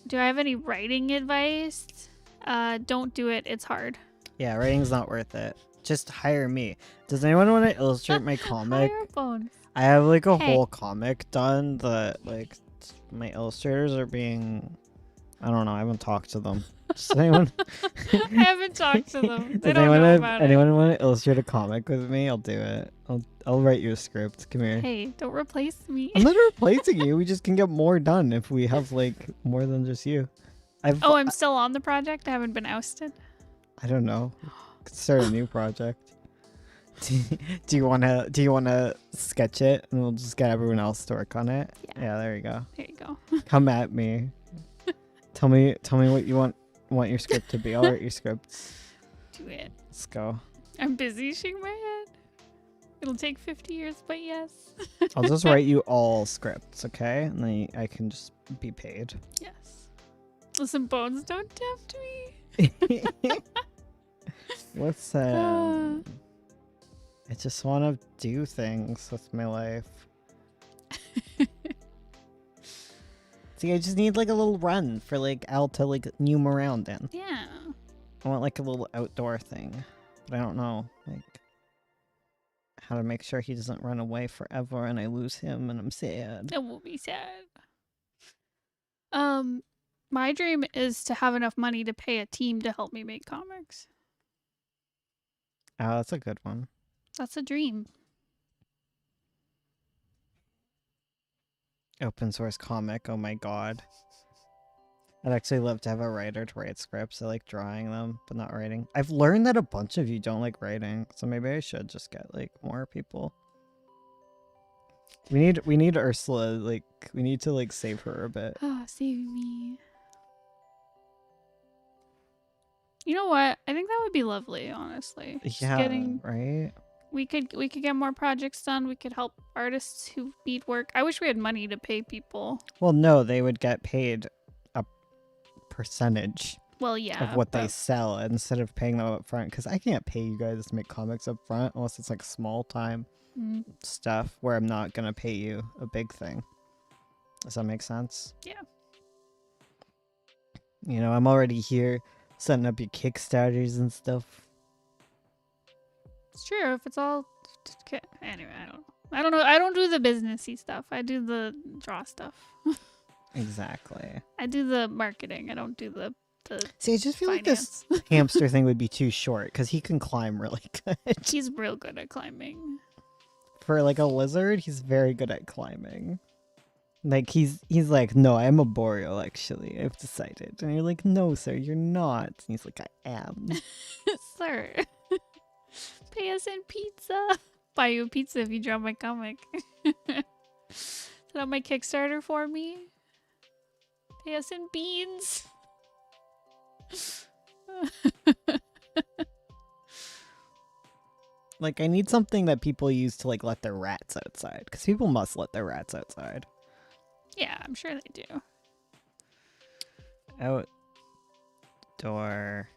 Do I have any writing advice? Don't do it. It's hard. Yeah, writing's not worth it. Just hire me. Does anyone want to illustrate my comic? Hire Bones. I have like a whole comic done that like my illustrators are being, I don't know, I haven't talked to them. Does anyone I haven't talked to them. They Does don't know about it. anyone want to illustrate a comic with me? I'll do it. I'll write you a script. Come here. Hey, don't replace me. I'm not replacing you. We just can get more done if we have like more than just you. Oh, I'm still on the project. I haven't been ousted. I don't know. Could start a new project. Do you wanna sketch it and we'll just get everyone else to work on it? Yeah, there you go. There you go. Come at me. Tell me what you want your script to be. I'll write your scripts. Do it. Let's go. I'm busy shaking my head. It'll take 50 years, but yes. I'll just write you all scripts, okay? And then I can just be paid. Yes. Listen, Bones, don't tempt me. What's I just want to do things with my life. See, I just need like a little run for like Al to like noom around in. Yeah. I want like a little outdoor thing, but I don't know like how to make sure he doesn't run away forever and I lose him and I'm sad. That will be sad. My dream is to have enough money to pay a team to help me make comics. Oh, that's a good one. That's a dream. Open source comic. Oh my god. I'd actually love to have a writer to write scripts. I like drawing them, but not writing. I've learned that a bunch of you don't like writing, so maybe I should just get like more people. We need Ursula. Like we need to like save her a bit. Oh, save me. You know what? I think that would be lovely, honestly. Yeah, right? We could get more projects done. We could help artists who need work. I wish we had money to pay people. Well, no, they would get paid a percentage Well, yeah. of what they sell instead of paying them up front. Because I can't pay you guys to make comics up front unless it's like small time stuff where I'm not going to pay you a big thing. Does that make sense? Yeah. You know, I'm already here setting up your Kickstarters and stuff. It's true. If it's all anyway, I don't know. I don't do the businessy stuff. I do the draw stuff. Exactly. I do the marketing. I don't do the See, I just feel finance. like this hamster thing would be too short because he can climb really good. He's real good at climbing. For like a lizard, he's very good at climbing. Like he's like, no, I'm a Boreal actually. I've decided. And you're like, no, sir, you're not. And he's like, I am. Sir, pay us in pizza. Buy you a pizza if you draw my comic. Set up my Kickstarter for me. Pay us in beans. Like I need something that people use to like let their rats outside, because people must let their rats outside. Yeah, I'm sure they do. Outdoor.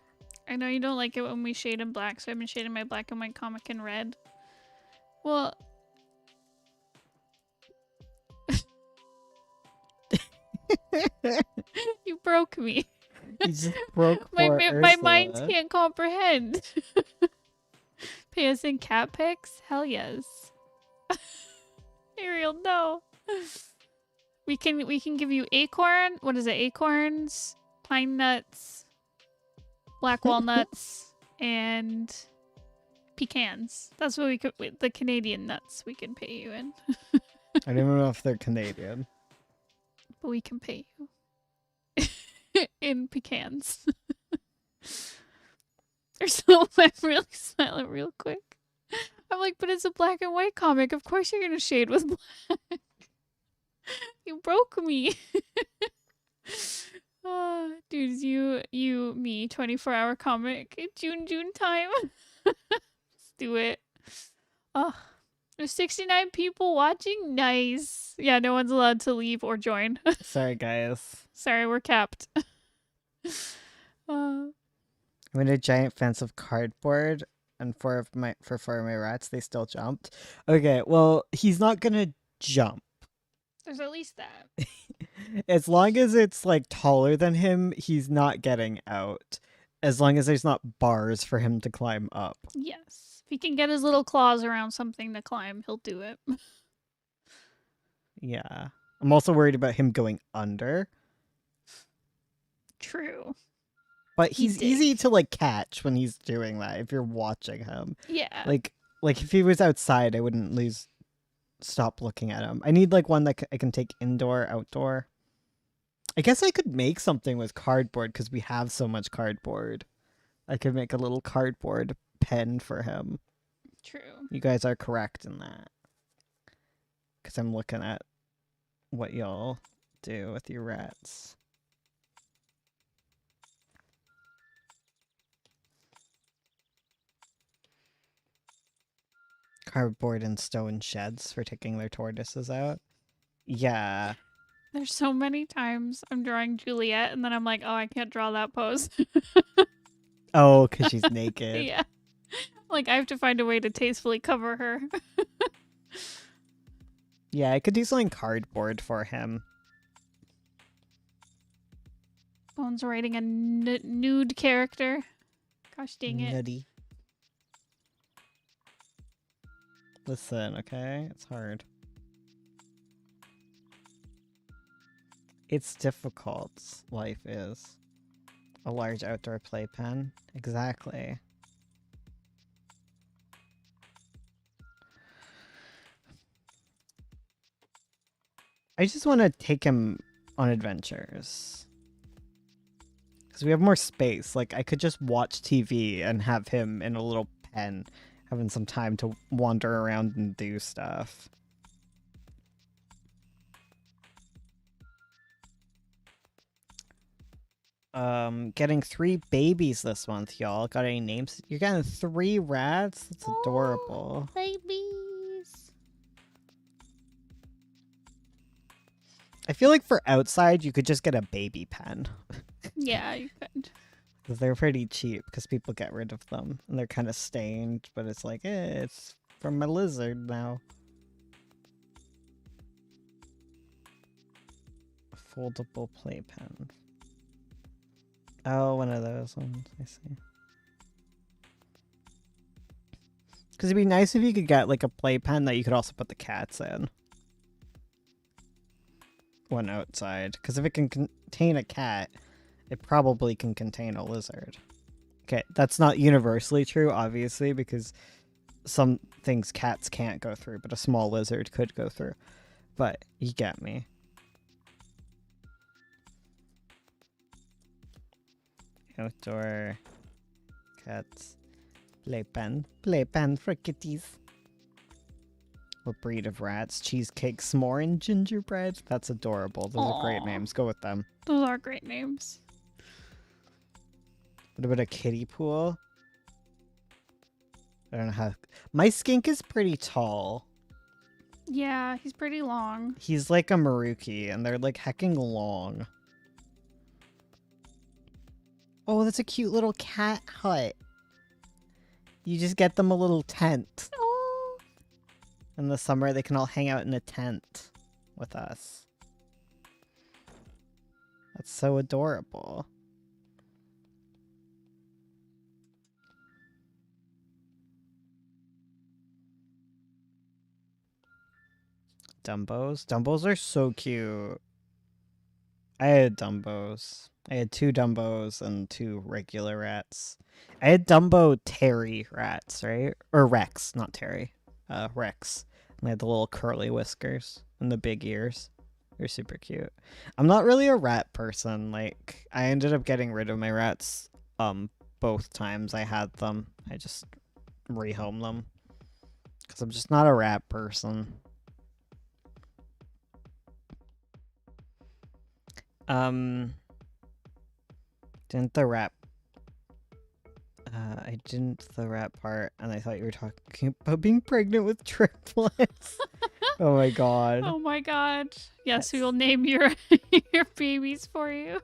I know you don't like it when we shade in black, so I've been shading my black and white comic in red. Well, you broke me. You just broke my poor my mind Ursula. can't comprehend. Pay us in cat pics? Hell yes. Ariel, no. We can give you acorn. What is it? Acorns, pine nuts, black walnuts, and pecans. That's what we could. The Canadian nuts we can pay you in, I don't even know if they're Canadian. but we can pay you in pecans. Or so I'm really silent real quick. I'm like, but it's a black and white comic. Of course you're gonna shade with black. You broke me. Dudes, me, 24-hour comic. June time. Let's do it. Oh, there's 69 people watching. Nice. Yeah, no one's allowed to leave or join. Sorry, guys. Sorry, we're capped. I made a giant fence of cardboard, and for four of my rats, they still jumped. Okay, well, he's not gonna jump. There's at least that. As long as it's like taller than him, he's not getting out. As long as there's not bars for him to climb up. Yes. If he can get his little claws around something to climb, he'll do it. Yeah. I'm also worried about him going under. True. But He he's did. easy to like catch when he's doing that if you're watching him. Yeah. Like if he was outside, I wouldn't stop looking at him. I need like one that I can take indoor, outdoor. I guess I could make something with cardboard because we have so much cardboard. I could make a little cardboard pen for him. True. You guys are correct in that. Because I'm looking at what y'all do with your rats. Cardboard and stone sheds for taking their tortoises out. Yeah. There's so many times I'm drawing Juliet and then I'm like, oh, I can't draw that pose. Oh, because she's naked. Yeah. Like, I have to find a way to tastefully cover her. Yeah, I could do something cardboard for him. Bones writing a nude character. Gosh dang it. Nutty. Listen, okay? It's hard. It's difficult, life is. A large outdoor playpen. Exactly. I just want to take him on adventures. Because we have more space. Like, I could just watch TV and have him in a little pen, having some time to wander around and do stuff. Getting 3 babies this month, y'all. Got any names? You're getting 3 rats? That's adorable. Oh, babies. I feel like for outside, you could just get a baby pen. Yeah, you could. Because they're pretty cheap, because people get rid of them. And they're kind of stained, but it's like, it's from my lizard now. Foldable playpen. Oh, one of those ones, I see. Because it'd be nice if you could get like a playpen that you could also put the cats in. One outside. Because if it can contain a cat, it probably can contain a lizard. Okay, that's not universally true, obviously, because some things cats can't go through, but a small lizard could go through. But you get me. Outdoor cats. Playpen for kitties. What breed of rats? Cheesecake, s'more, and gingerbread. That's adorable. Those are great Aw. names. Go with them. Those are great names. What about a kiddie pool? I don't know how. My skink is pretty tall. Yeah, he's pretty long. He's like a Maruki, and they're like hecking long. Oh, that's a cute little cat hut. You just get them a little tent. Oh. In the summer, they can all hang out in a tent with us. That's so adorable. Dumbos? Dumbos are so cute. I had Dumbos. I had 2 Dumbos and 2 regular rats. I had Dumbo Terry rats, right? Or Rex, not Terry. Rex. And they had the little curly whiskers and the big ears. They're super cute. I'm not really a rat person. Like, I ended up getting rid of my rats both times I had them. I just rehomed them. Because I'm just not a rat person. Didn't the rat I didn't the rat part, and I thought you were talking about being pregnant with triplets. Oh my god. Oh my god. Yes, we That's- will name your your babies for you.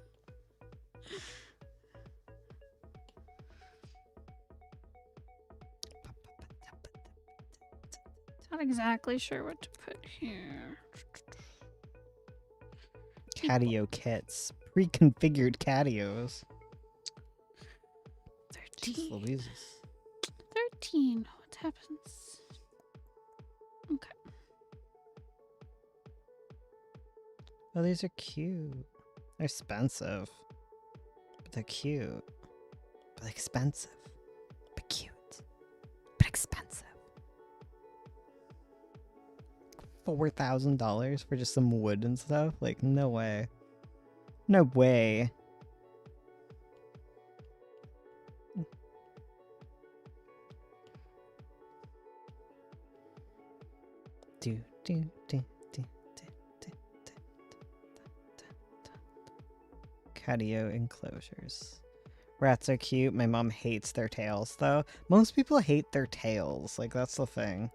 Not exactly sure what to put here. Catio kits. Pre-configured catios. 13. Louises. 13. What happens? Okay. Oh, these are cute. They're expensive. But they're cute. But expensive. But cute. But expensive. $4,000 for just some wood and stuff? Like, no way. No way. Do, do, do, do, do, do, do, do, do. Catio enclosures. Rats are cute. My mom hates their tails, though. Most people hate their tails. Like, that's the thing.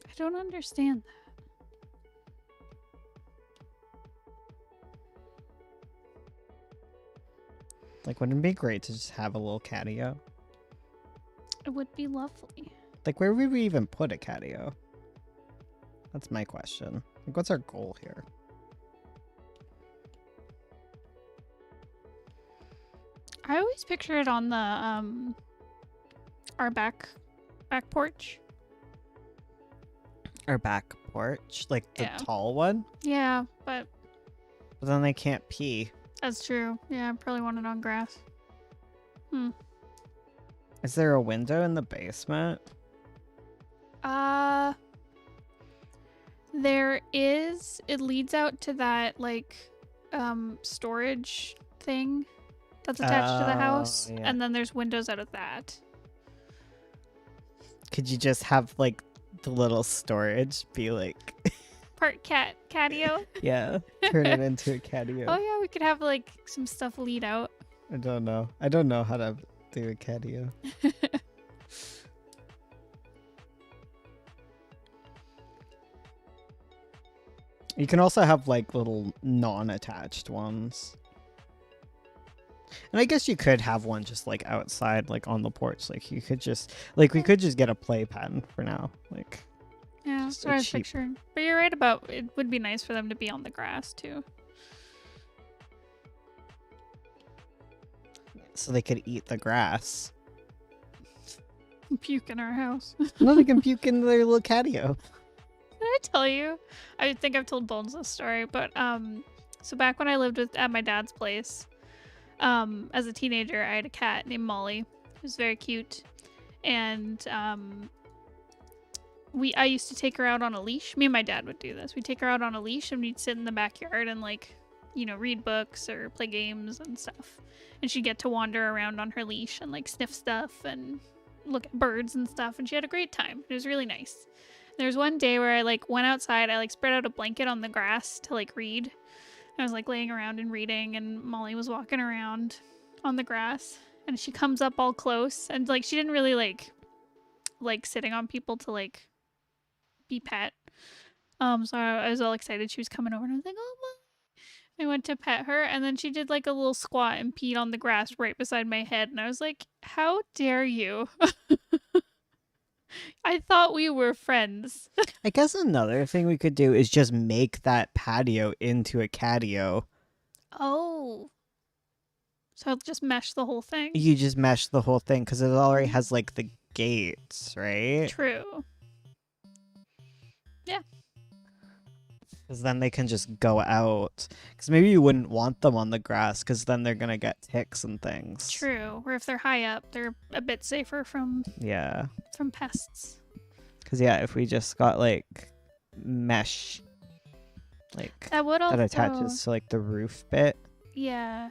I don't understand that. Like, wouldn't it be great to just have a little catio? It would be lovely. Like, where would we even put a catio? That's my question. Like, what's our goal here? I always picture it on the our back porch. Our back porch? Like, the Yeah. tall one? Yeah, but But then they can't pee. that's true. Yeah, I probably want it on grass. Is there a window in the basement? There is. It leads out to that like storage thing that's attached to the house, yeah. and then there's windows out of that. Could you just have, like, the little storage be like, Part catio. yeah, turn it into a catio? Oh yeah, we could have like some stuff lead out. I don't know. I don't know how to do a catio. You can also have, like, little non-attached ones. And I guess you could have one just, like, outside, like, on the porch. Like, you could just, like, we could just get a playpen for now. Like, Yeah, Just that's what I a was cheap- picturing. But you're right about it would be nice for them to be on the grass too. so they could eat the grass. Puke in our house. No, they can puke in their little catio. Did I tell you? I think I've told Bones this story, but so back when I lived at my dad's place, as a teenager, I had a cat named Molly. It was very cute, and I used to take her out on a leash. Me and my dad would do this. We'd take her out on a leash and we'd sit in the backyard and like read books or play games and stuff. And she'd get to wander around on her leash and like sniff stuff and look at birds and stuff. And she had a great time. It was really nice. There's one day where I like went outside. I like spread out a blanket on the grass to like read. I was like laying around and reading, and Molly was walking around on the grass, and she comes up all close, and like she didn't really like sitting on people to like be pet. So I was all excited she was coming over, and I was like, oh, Molly. I went to pet her, and then she did like a little squat and peed on the grass right beside my head, and I was like, how dare you? I thought we were friends. I guess another thing we could do is just make that patio into a catio. Oh. So just mesh the whole thing? You just mesh the whole thing because it already has like the gates, right? True. Yeah. Because then they can just go out. Because maybe you wouldn't want them on the grass because then they're going to get ticks and things. True. Or if they're high up, they're a bit safer from pests. Because, yeah, if we just got, like, mesh, like, that attaches to, like, the roof bit. Yeah.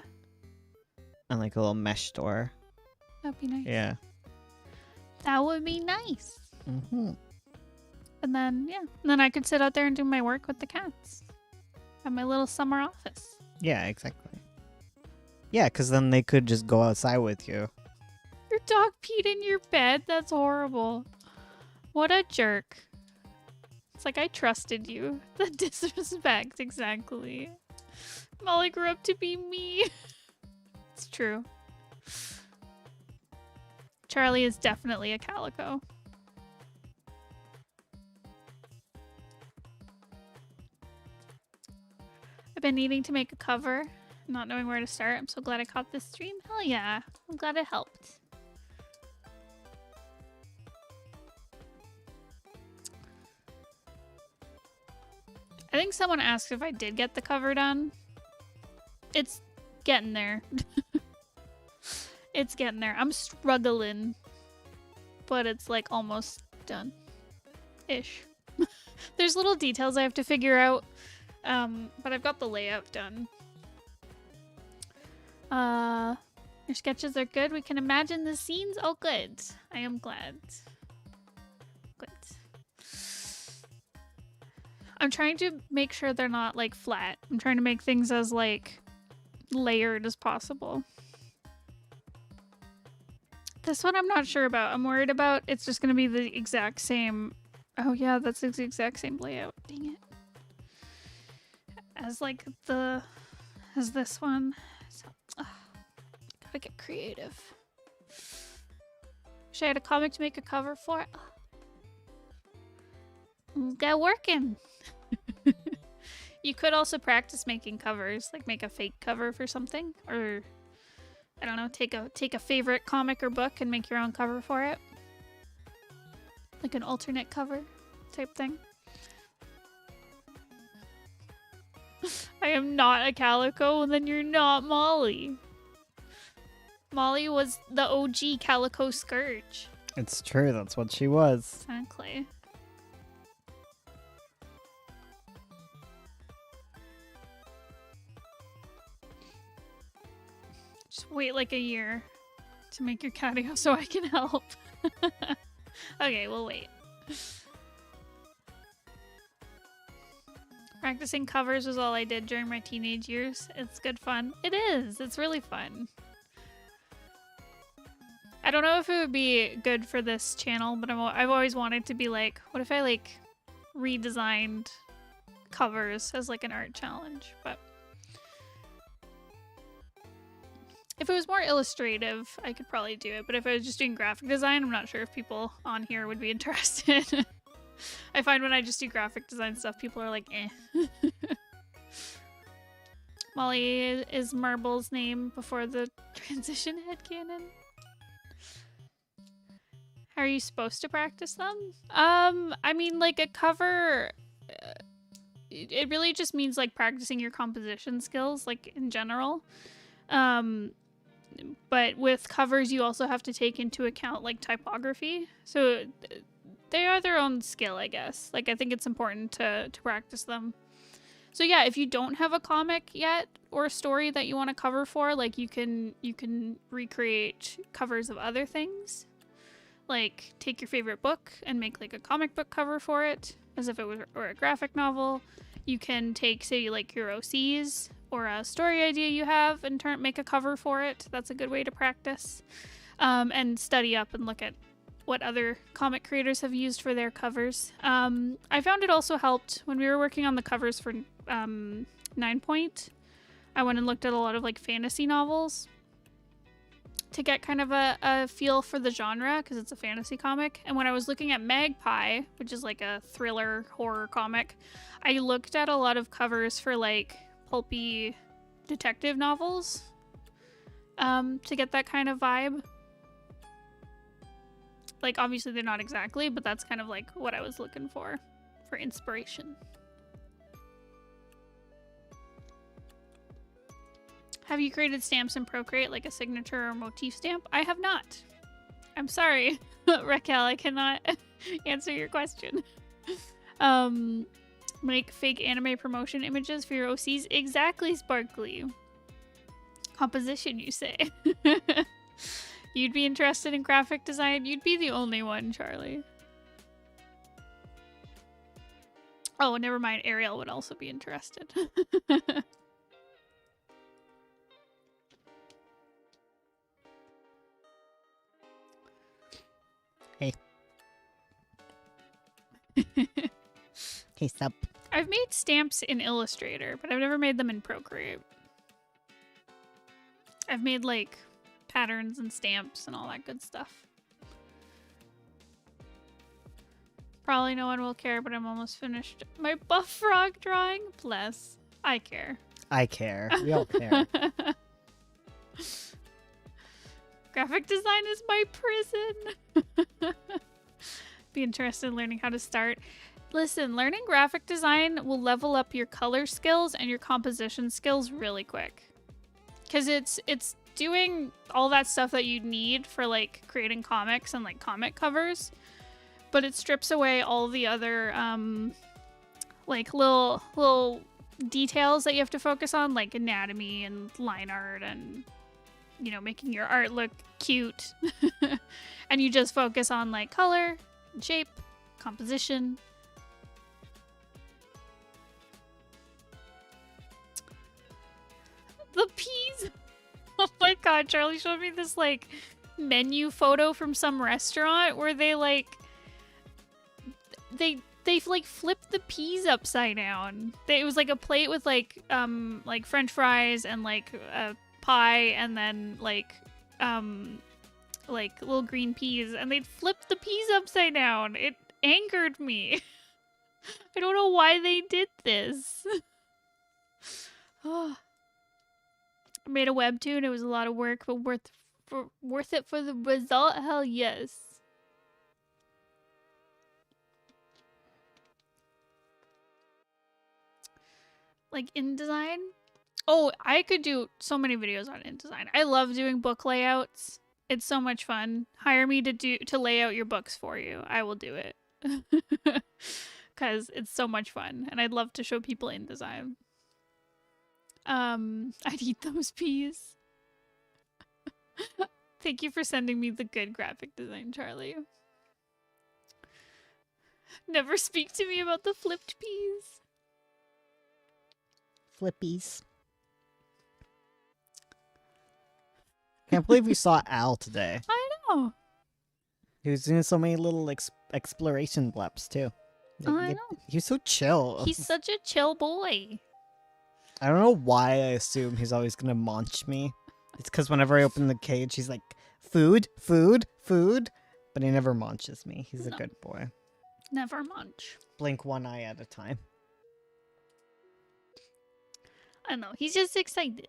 And, like, a little mesh door. That'd be nice. Yeah. That would be nice. Mm-hmm. And then I could sit out there and do my work with the cats at my little summer office. Yeah, exactly. Yeah, because then they could just go outside with you. Your dog peed in your bed? That's horrible. What a jerk. It's like I trusted you. The disrespect, exactly. Molly grew up to be me. It's true. Charlie is definitely a calico. I've been needing to make a cover, not knowing where to start. I'm so glad I caught this stream. Hell yeah. I'm glad it helped. I think someone asked if I did get the cover done. It's getting there. It's getting there. I'm struggling, but it's like almost done. Ish. There's little details I have to figure out. But I've got the layout done. Your sketches are good. We can imagine the scenes. Oh, good. I am glad. Good. I'm trying to make sure they're not, like, flat. I'm trying to make things as, like, layered as possible. This one I'm not sure about. I'm worried about it's just going to be the exact same. Oh, yeah, that's the exact same layout. Dang it. As like as this one. So, gotta get creative. Wish I had a comic to make a cover for. Got working. You could also practice making covers, like make a fake cover for something, or I don't know, take a favorite comic or book and make your own cover for it, like an alternate cover type thing. I am not a calico, then you're not Molly. Molly was the OG Calico Scourge. It's true, that's what she was. Exactly. Just wait like a year to make your catio so I can help. Okay, we'll wait. Practicing covers was all I did during my teenage years. It's good fun. It is. It's really fun. I don't know if it would be good for this channel, but I've always wanted to be like, what if I like redesigned covers as like an art challenge? But if it was more illustrative, I could probably do it. But if I was just doing graphic design, I'm not sure if people on here would be interested. I find when I just do graphic design stuff, people are like, eh. Molly is Marble's name before the transition headcanon. How are you supposed to practice them? I mean, like a cover, it really just means like practicing your composition skills, like in general. But with covers, you also have to take into account like typography. So they are their own skill, I guess. Like, I think it's important to practice them. So yeah, if you don't have a comic yet or a story that you want to cover for, like you can recreate covers of other things. Like take your favorite book and make like a comic book cover for it as if it was or a graphic novel. You can take say like your OCs or a story idea you have and make a cover for it. That's a good way to practice. And study up and look at what other comic creators have used for their covers. I found it also helped when we were working on the covers for 9 Point. I went and looked at a lot of like fantasy novels to get kind of a feel for the genre because it's a fantasy comic. And when I was looking at Magpie, which is like a thriller horror comic, I looked at a lot of covers for like pulpy detective novels to get that kind of vibe. Like, obviously they're not exactly, but that's kind of like what I was looking for inspiration. Have you created stamps in Procreate, like a signature or motif stamp? I have not. I'm sorry, Raquel, I cannot answer your question. Make fake anime promotion images for your OCs? Exactly, Sparkly. Composition, you say? You'd be interested in graphic design? You'd be the only one, Charlie. Oh, never mind. Ariel would also be interested. Hey. Hey, sup? I've made stamps in Illustrator, but I've never made them in Procreate. I've made, like, patterns and stamps and all that good stuff. Probably no one will care, but I'm almost finished my Buff Frog drawing. Bless. I care. I care. We all care. Graphic design is my prison. Be interested in learning how to start. Listen, learning graphic design will level up your color skills and your composition skills really quick. Because it's doing all that stuff that you need for like creating comics and like comic covers, but it strips away all the other like little details that you have to focus on, like anatomy and line art and, you know, making your art look cute. And you just focus on like color and shape, composition. The peas. Oh my god, Charlie showed me this like menu photo from some restaurant where they like flipped the peas upside down. It was like a plate with like french fries and like a pie and then like little green peas, and they'd flipped the peas upside down. It angered me. I don't know why they did this. I made a webtoon. It was a lot of work, but worth it for the result. Hell yes. Like InDesign? Oh, I could do so many videos on InDesign. I love doing book layouts. It's so much fun. Hire me to lay out your books for you. I will do it. Because it's so much fun. And I'd love to show people InDesign. I'd eat those peas. Thank you for sending me the good graphic design, Charlie. Never speak to me about the flipped peas. Flippies. Can't believe we saw Al today. I know. He was doing so many little exploration bleps too. I know. He was so chill. He's such a chill boy. I don't know why I assume he's always gonna munch me. It's because whenever I open the cage, he's like, food, food, food. But he never munches me. He's a good boy. Never munch. Blink one eye at a time. I know. He's just excited.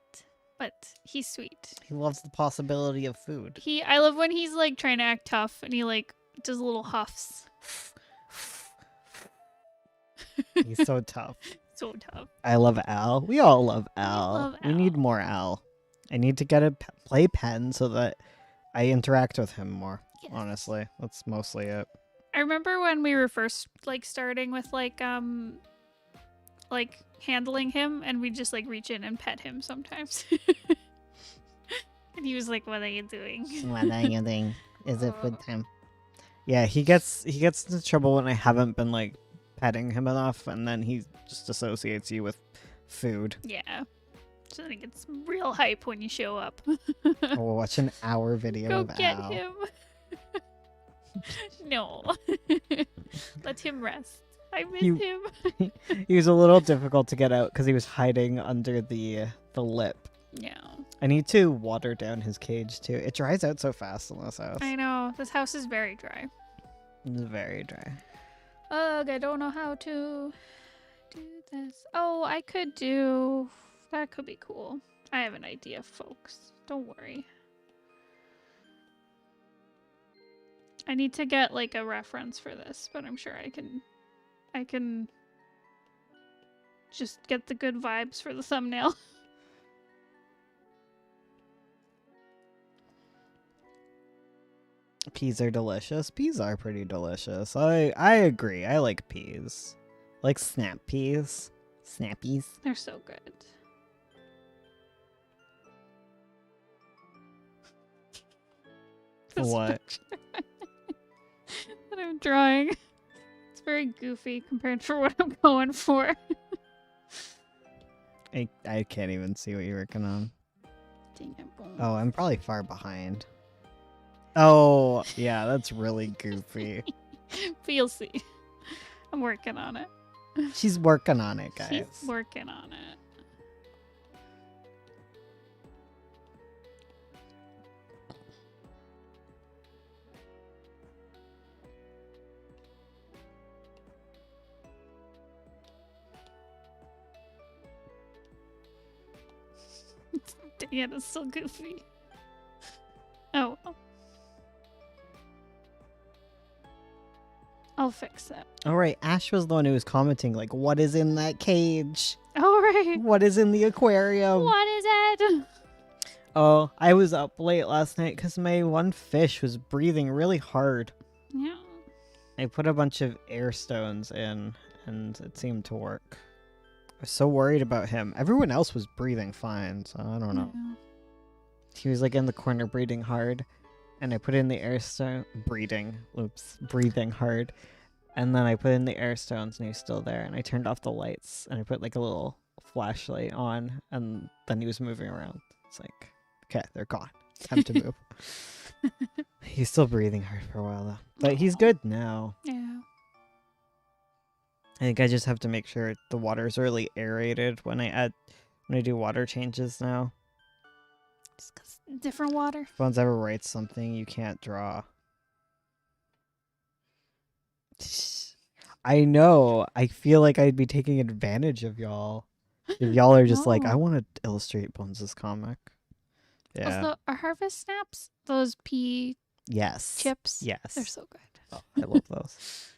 But he's sweet. He loves the possibility of food. I love when he's like trying to act tough and he like does little huffs. He's so tough. So tough. I love Al. We all love Al. love We Al. need more Al. I need to get a playpen so that I interact with him more. Yes. Honestly, that's mostly it. I remember when we were first like starting with like handling him, and we'd just like reach in and pet him sometimes. And he was like, "What are you doing?" What are you doing? Is it Oh. food time? Yeah, he gets into trouble when I haven't been like petting him enough, and then he just associates you with food. Yeah. So then it gets real hype when you show up. We'll watch an hour video Go of get Al. him. No. Let him rest. I miss You- him. He was a little difficult to get out because he was hiding under the lip. Yeah. I need to water down his cage too. It dries out so fast in this house. I know. This house is very dry. It's very dry. Ugh, I don't know how to do this. Oh, I could do... That could be cool. I have an idea, folks. Don't worry. I need to get, like, a reference for this, but I'm sure I can just get the good vibes for the thumbnail. Peas are delicious. Peas are pretty delicious. I agree. I like peas. Like snap peas. Snappies. They're so good. This What? picture that I'm drawing. It's very goofy compared to what I'm going for. I can't even see what you're working on. Dang it, boom. Oh, I'm probably far behind. Oh, yeah, that's really goofy. But you'll see. I'm working on it. She's working on it, guys. She's working on it. Dang it, it's so goofy. Oh. I'll fix it. All right, Ash was the one who was commenting, like, what is in that cage? All right. What is in the aquarium? What is it? Oh, I was up late last night because my one fish was breathing really hard. Yeah. I put a bunch of air stones in, and it seemed to work. I was so worried about him. Everyone else was breathing fine, so I don't know. Yeah. He was like in the corner breathing hard, and I put in the air stone breathing hard, and then I put in the air stones, and he was still there. And I turned off the lights, and I put like a little flashlight on, and then he was moving around. It's like, okay, they're gone. Time to move. He's still breathing hard for a while though, but he's good now. Yeah. I think I just have to make sure the water's really aerated when I do water changes now. Just 'cause different water. If Bones ever writes something you can't draw. I know. I feel like I'd be taking advantage of y'all. If y'all are just like, I No. want to illustrate Bones' comic. Yeah. Also, are harvest snaps those pea Yes. chips? Yes. They're so good. Oh, I love those.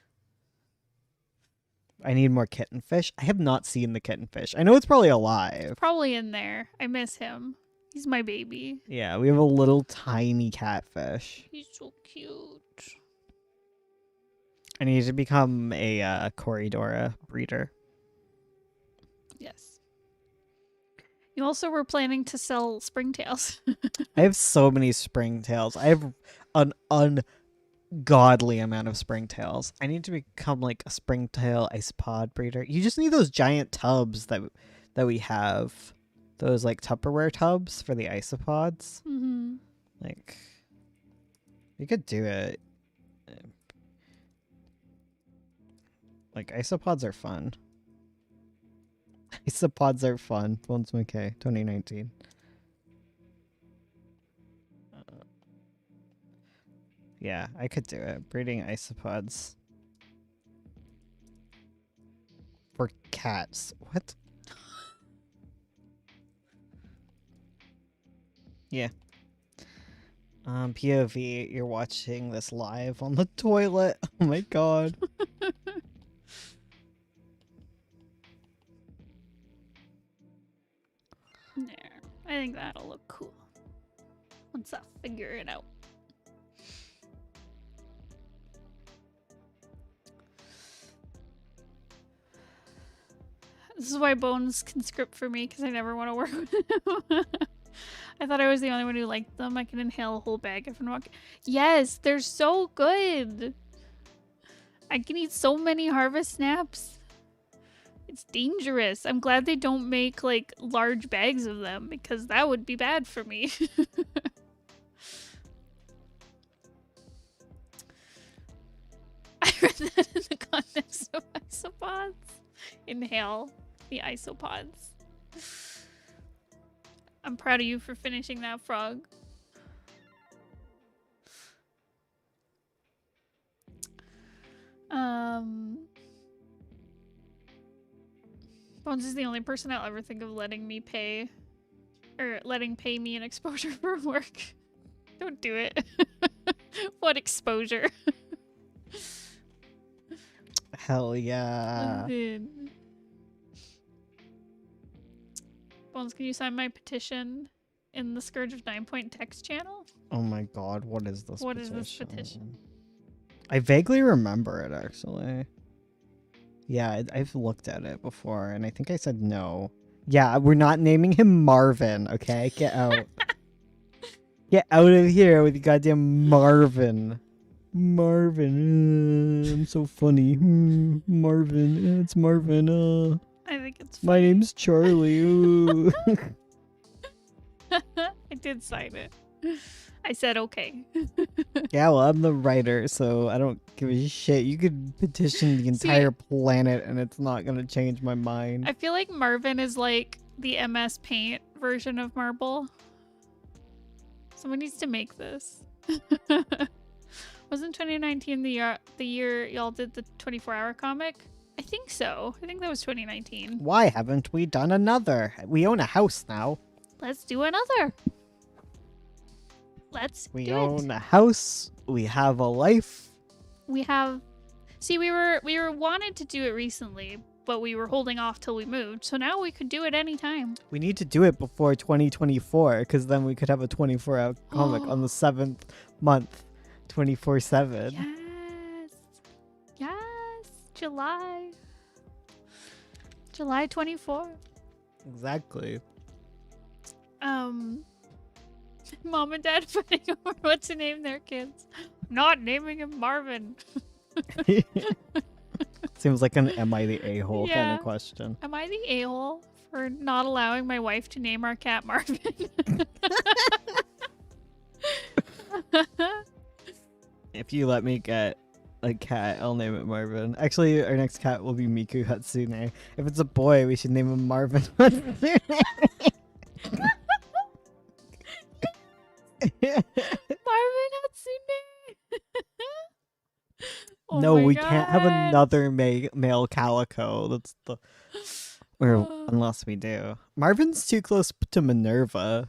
I need more kittenfish. I have not seen the kittenfish. I know it's probably alive. Probably in there. I miss him. He's my baby. Yeah, we have a little tiny catfish. He's so cute. I need to become a Corridora breeder. Yes. You also were planning to sell springtails. I have so many springtails. I have an ungodly amount of springtails. I need to become like a springtail isopod breeder. You just need those giant tubs that we have. Those like Tupperware tubs for the isopods. Mm-hmm. Like, you could do it. Like, isopods are fun. Isopods are fun. Bones McKay, 2019. Yeah, I could do it. Breeding isopods. For cats. What? Yeah. POV, you're watching this live on the toilet. Oh my god. There. I think that'll look cool. Once I figure it out. This is why Bones can script for me, because I never want to work with him. I thought I was the only one who liked them. I can inhale a whole bag if I'm walking. Yes, they're so good. I can eat so many Harvest Snaps. It's dangerous. I'm glad they don't make like large bags of them because that would be bad for me. I read that in the context of isopods. Inhale the isopods. I'm proud of you for finishing that frog. Bones is the only person I'll ever think of letting me pay, or letting pay me an exposure for work. Don't do it. What exposure? Hell yeah. Bones, can you sign my petition in the Scourge of 9 Point text channel? Oh my god, what is this What petition? is this petition? I vaguely remember it, actually. Yeah, I've looked at it before, and I think I said no. Yeah, we're not naming him Marvin, okay? Get out. Get out of here with your goddamn Marvin. Marvin, I'm so funny. Marvin, it's Marvin. I think it's My funny. name's Charlie. Ooh. I did sign it. I said okay. Yeah, well, I'm the writer, so I don't give a shit. You could petition the entire planet, and it's not gonna change my mind. I feel like Marvin is like the MS Paint version of Marble. Someone needs to make this. Wasn't 2019 the year y'all did the 24-hour comic? I think so. I think that was 2019. Why haven't we done another? We own a house now. Let's do another. Let's We do own it. a house. We have a life. We have. See, we were wanted to do it recently, but we were holding off till we moved. So now we could do it anytime. We need to do it before 2024, because then we could have a 24-hour comic on the 7th month, 24/7. Yes. Yes. July 24. Exactly. Mom and Dad fighting over what to name their kids. I'm not naming him Marvin. Seems like an am I the a-hole kind Yeah. of question. Am I the a-hole for not allowing my wife to name our cat Marvin? If you let me get a cat, I'll name it Marvin. Actually, our next cat will be Miku Hatsune. If it's a boy, we should name him Marvin Hatsune. Marvin Hatsune. Oh No, my we can't have God. another male calico. That's the... Or unless we do. Marvin's too close to Minerva.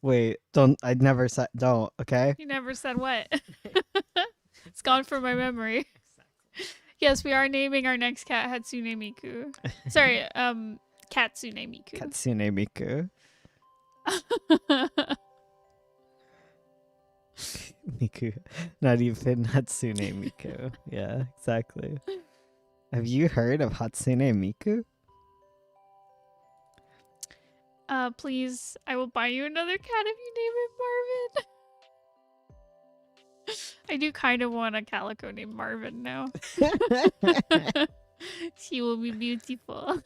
Wait, don't. I'd never said don't, okay? You never said what. It's gone from my memory. Yes, we are naming our next cat Hatsune Miku. Sorry, Katsune Miku. Katsune Miku. Miku. Not even Hatsune Miku. Yeah, exactly. Have you heard of Hatsune Miku? Please, I will buy you another cat if you name it Marvin. I do kind of want a calico named Marvin now. She will be beautiful.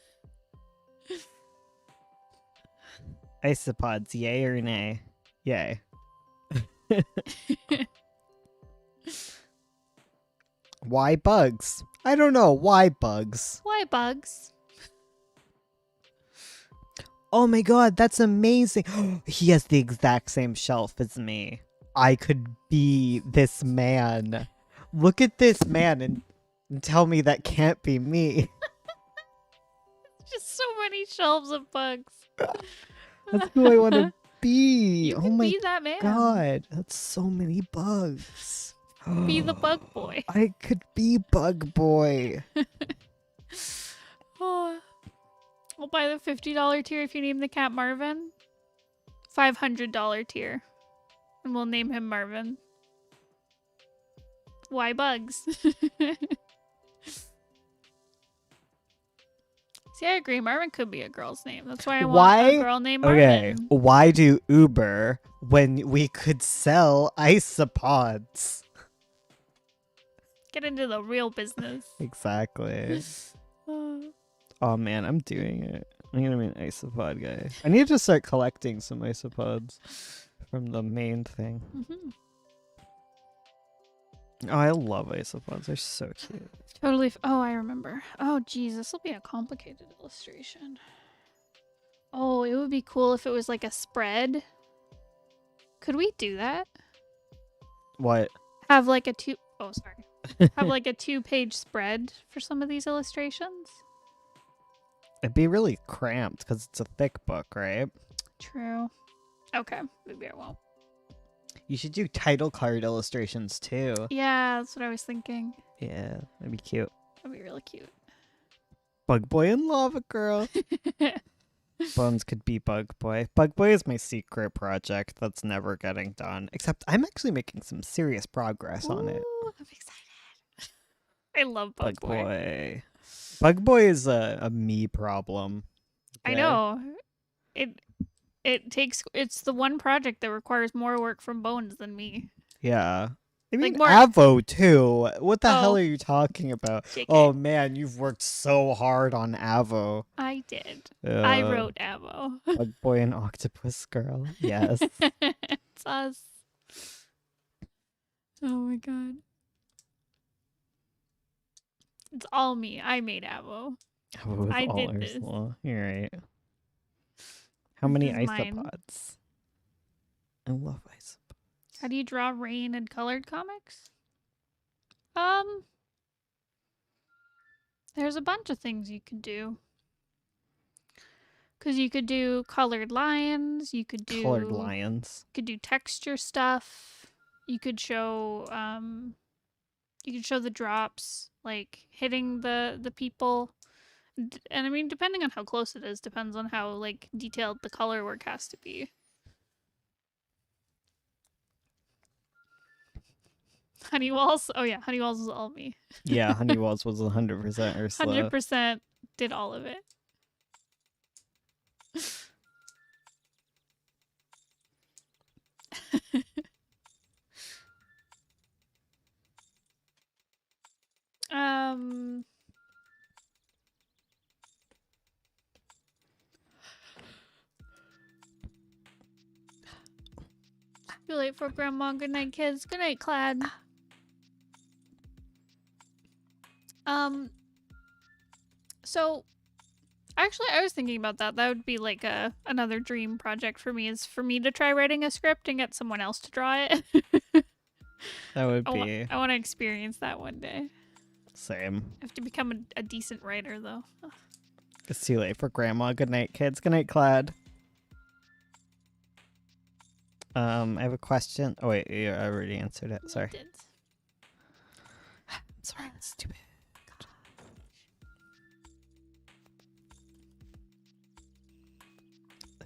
Isopods, yay or nay? Yay. Why bugs? I don't know. Why bugs? Why bugs? Oh my god, that's amazing. He has the exact same shelf as me. I could be this man. Look at this man and tell me that can't be me. Just so many shelves of bugs. That's who I want to be. You Oh can my be that man. god, that's so many bugs. Be the bug boy. I could be Bug Boy. Oh. We'll buy the $50 tier if you name the cat Marvin. $500 tier. And we'll name him Marvin. Why bugs? See, I agree. Marvin could be a girl's name. That's why I want Why? a girl named Marvin. Okay, why do Uber when we could sell isopods? Get into the real business. Exactly. Oh man, I'm doing it. I'm gonna be an isopod guy. I need to start collecting some isopods from the main thing. Mhm. Oh, I love isopods. They're so cute. Totally. Oh, I remember. Oh, geez, this will be a complicated illustration. Oh, it would be cool if it was like a spread. Could we do that? What? Have like a two. Oh, sorry. Have like a 2-page spread for some of these illustrations. It'd be really cramped because it's a thick book, right? True. Okay, maybe I won't. You should do title card illustrations too. Yeah, that's what I was thinking. Yeah, that'd be cute. That'd be really cute. Bug Boy and Lava Girl. Bones could be Bug Boy. Bug Boy is my secret project that's never getting done. Except I'm actually making some serious progress on it. Ooh, I'm excited. I love Bug Boy. Bug Boy is a me problem. I Okay? know. It's the one project that requires more work from Bones than me. Yeah. I mean, Like more- Avo too. What the hell Oh. are you talking about? JK. Oh man, you've worked so hard on Avo. I did. I Uh, wrote Avo. Bug Boy and Octopus Girl. Yes. It's us. Oh my god. It's all me. I made Avo. Avo with I all did our this. slaw. You're right. How This many is mine. isopods? I love isopods. How do you draw rain in colored comics? There's a bunch of things you could do. Cause you could do colored lines. You could do Colored lions. You could do texture stuff. You could show the drops, like hitting the people. And I mean, depending on how close it is, depends on how like detailed the color work has to be. Honeywalls. Oh yeah, Honeywalls is all me. Yeah, Honeywalls was 100% Ursula. 100% did all of it. um Too late for grandma. Good night, kids. Good night, Clad. So actually I was thinking about that. That would be like another dream project for me, is for me to try writing a script and get someone else to draw it. That would be I want to experience that one day. same. I have to become a decent writer though. Ugh. It's too late for grandma. Good night, kids. Good night, Clad. I have a question. Oh wait, yeah, I already answered it. Sorry. I did. Sorry, it's stupid.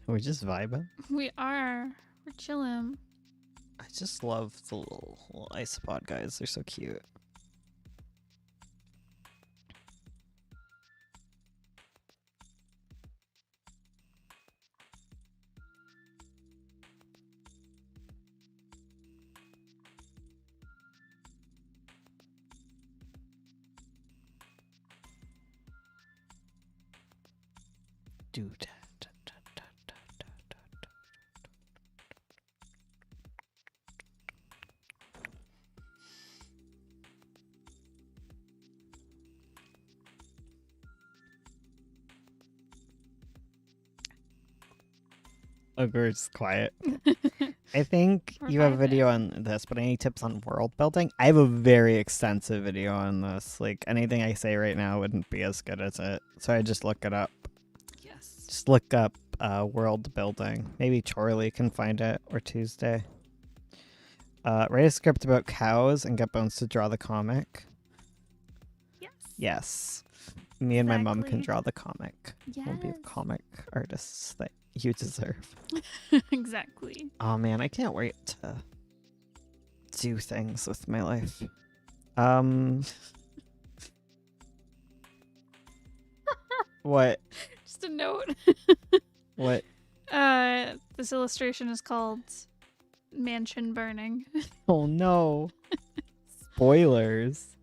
We're just vibing. We are. We're chilling. I just love the little isopod guys. They're so cute. Dude. Ogre is quiet. I think We're you have a vibing. video on this, but any tips on world building? I have a very extensive video on this. Like anything I say right now wouldn't be as good as it. So I just look it up. Yes. Just look up world building. Maybe Charlie can find it, or Tuesday. Write a script about cows and get Bones to draw the comic. Yes. Yes. Me and my mom can Exactly. draw the comic. Yes. We'll be comic artists that you deserve. Exactly. Oh man, I can't wait to do things with my life. What? Just a note. What? This illustration is called Mansion Burning. Oh no. Spoilers.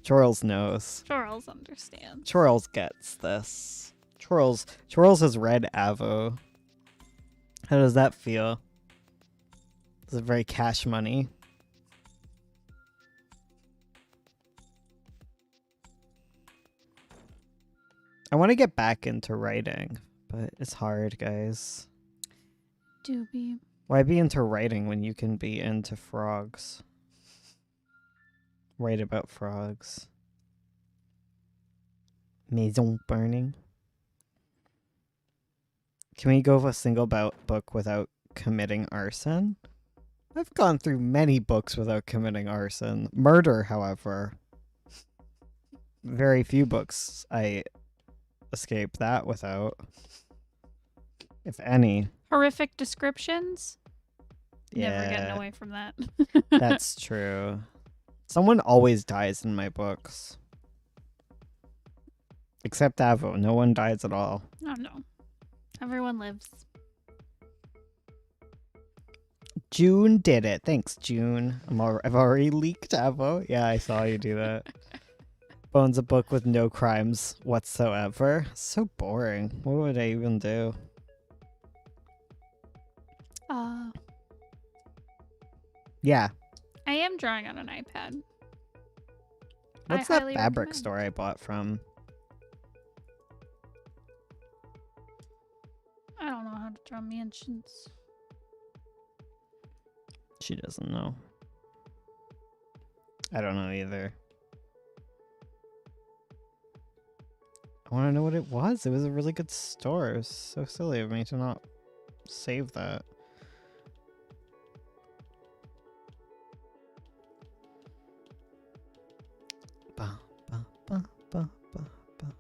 Charles knows. Charles understands. Charles gets this. Charles has read Avo. How does that feel? Is it very Cash Money? I want to get back into writing, but it's hard, guys. Doobie. Why be into writing when you can be into frogs? Write about frogs. Maison burning. Can we go with a single book without committing arson? I've gone through many books without committing arson. Murder, however. Very few books I escape that without. If any. Horrific descriptions. Yeah. Never getting away from that. That's true. Someone always dies in my books. Except Avo. No one dies at all. Oh no. Everyone lives. June did it. Thanks, June. I've already leaked Avo. Yeah, I saw you do that. Bones a book with no crimes whatsoever. So boring. What would I even do? Yeah. I am drawing on an iPad. What's I that highly fabric recommend. store I bought from? I don't know how to draw mansions. She doesn't know. I don't know either. I want to know what it was. It was a really good store. It was so silly of me to not save that. Ba, ba, ba, ba, ba, ba.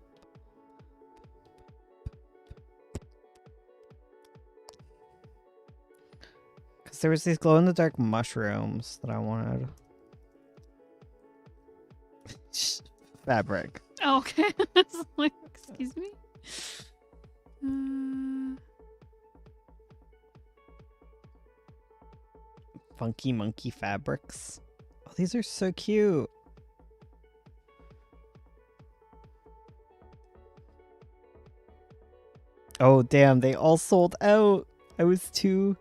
Because there was these glow-in-the-dark mushrooms that I wanted. Fabric. Oh, okay. I was like, excuse me? Funky monkey fabrics. Oh, these are so cute. Oh, damn. They all sold out. I was too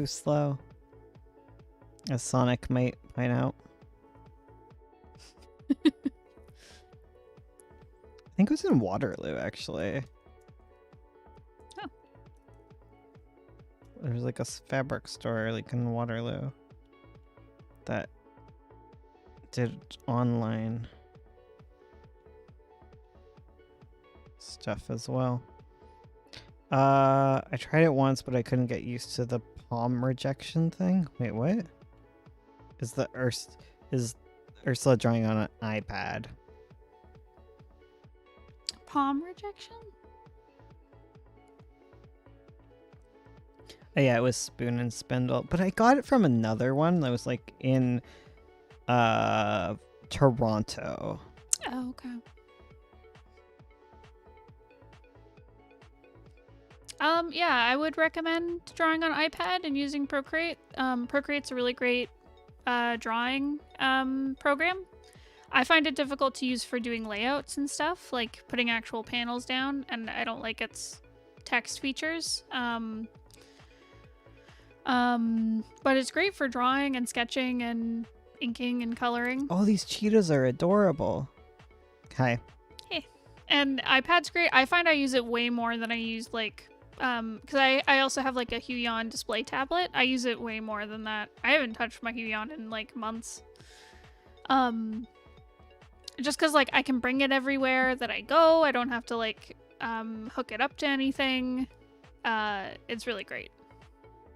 slow. As Sonic might point out. I think it was in Waterloo, actually. Oh. There was like a fabric store like in Waterloo that did online stuff as well. I tried it once, but I couldn't get used to the palm rejection thing. Wait, what? Is Ursula drawing on an iPad? Palm rejection? Oh, yeah, it was Spoon and Spindle, but I got it from another one that was like in Toronto. Oh, okay. Yeah, I would recommend drawing on iPad and using Procreate. Procreate's a really great drawing program. I find it difficult to use for doing layouts and stuff, like putting actual panels down, and I don't like its text features. But it's great for drawing and sketching and inking and coloring. Oh, these cheetahs are adorable. Hi. Hey. And iPad's great. I find I use it way more than I use like because I also have like a Huion display tablet. I use it way more than that. I haven't touched my Huion in like months. Just because like I can bring it everywhere that I go. I don't have to like hook it up to anything. It's really great.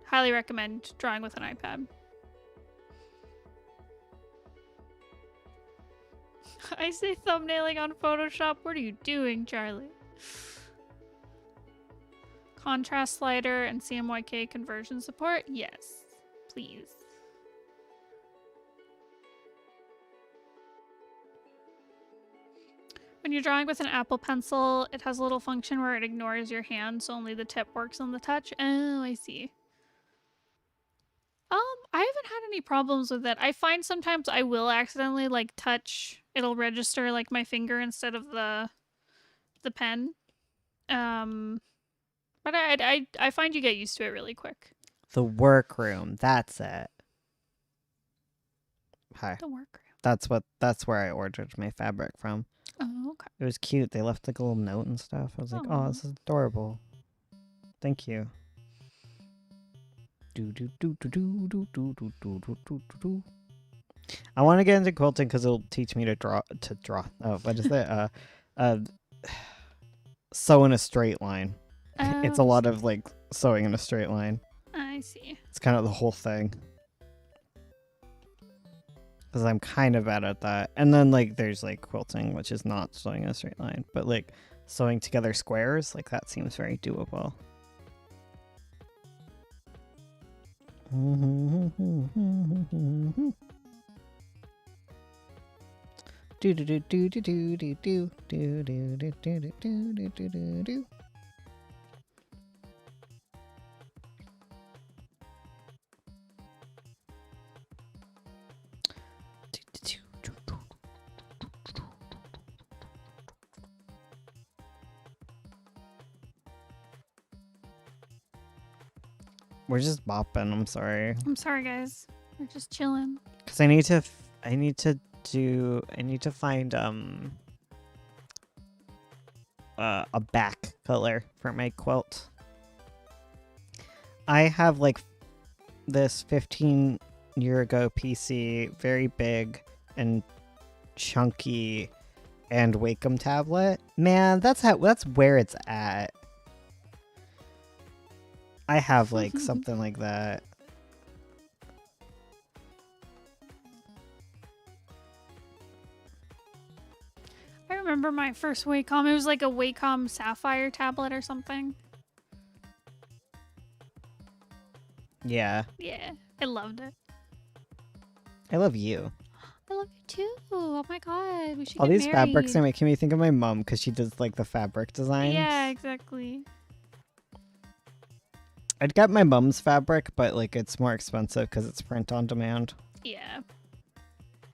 Highly recommend drawing with an iPad. I say thumbnailing on Photoshop. What are you doing, Charlie? Contrast slider and CMYK conversion support? Yes, please. When you're drawing with an Apple Pencil, it has a little function where it ignores your hand, so only the tip works on the touch. Oh, I see. I haven't had any problems with it. I find sometimes I will accidentally like touch. It'll register like my finger instead of the pen. But I find you get used to it really quick. The workroom. That's it. Hi. The workroom. That's where I ordered my fabric from. Oh, okay. It was cute. They left like a little note and stuff. I was like, oh, this is adorable. Thank you. I want to get into quilting because it'll teach me to draw. Oh, what is that? Sew in a straight line. It's a lot of like sewing in a straight line. I see. It's kind of the whole thing. Because I'm kind of bad at that. And then like there's like quilting, which is not sewing in a straight line, but like sewing together squares, like that seems very doable. Do do do do do do do do do do do do do do do do. We're just bopping. I'm sorry. I'm sorry, guys. We're just chilling. Cause I need to find a back color for my quilt. I have like this 15-year ago PC, very big and chunky, and Wacom tablet. Man, that's where it's at. I have like something like that. I remember my first Wacom. It was like a Wacom Sapphire tablet or something. Yeah. Yeah, I loved it. I love you. I love you too. Oh my god, we should All get these married. fabrics are making me think of my mom because she does like the fabric designs. Yeah, exactly. I'd get my mom's fabric, but like it's more expensive because it's print on demand. Yeah.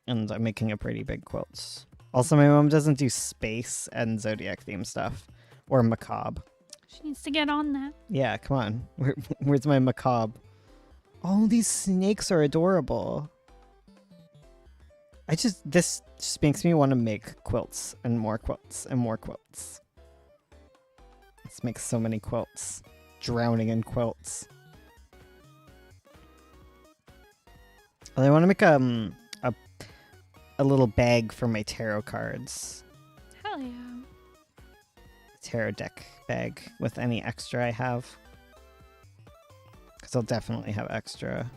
And I'm making a pretty big quilts. Also, my mom doesn't do space and zodiac theme stuff or macabre. She needs to get on that. Yeah, come on. Where's my macabre? Oh, these snakes are adorable. This just makes me want to make quilts and more quilts and more quilts. Let's make so many quilts. Drowning in quilts. I want to make a little bag for my tarot cards. Hell yeah. Tarot deck bag with any extra I have. Because I'll definitely have extra.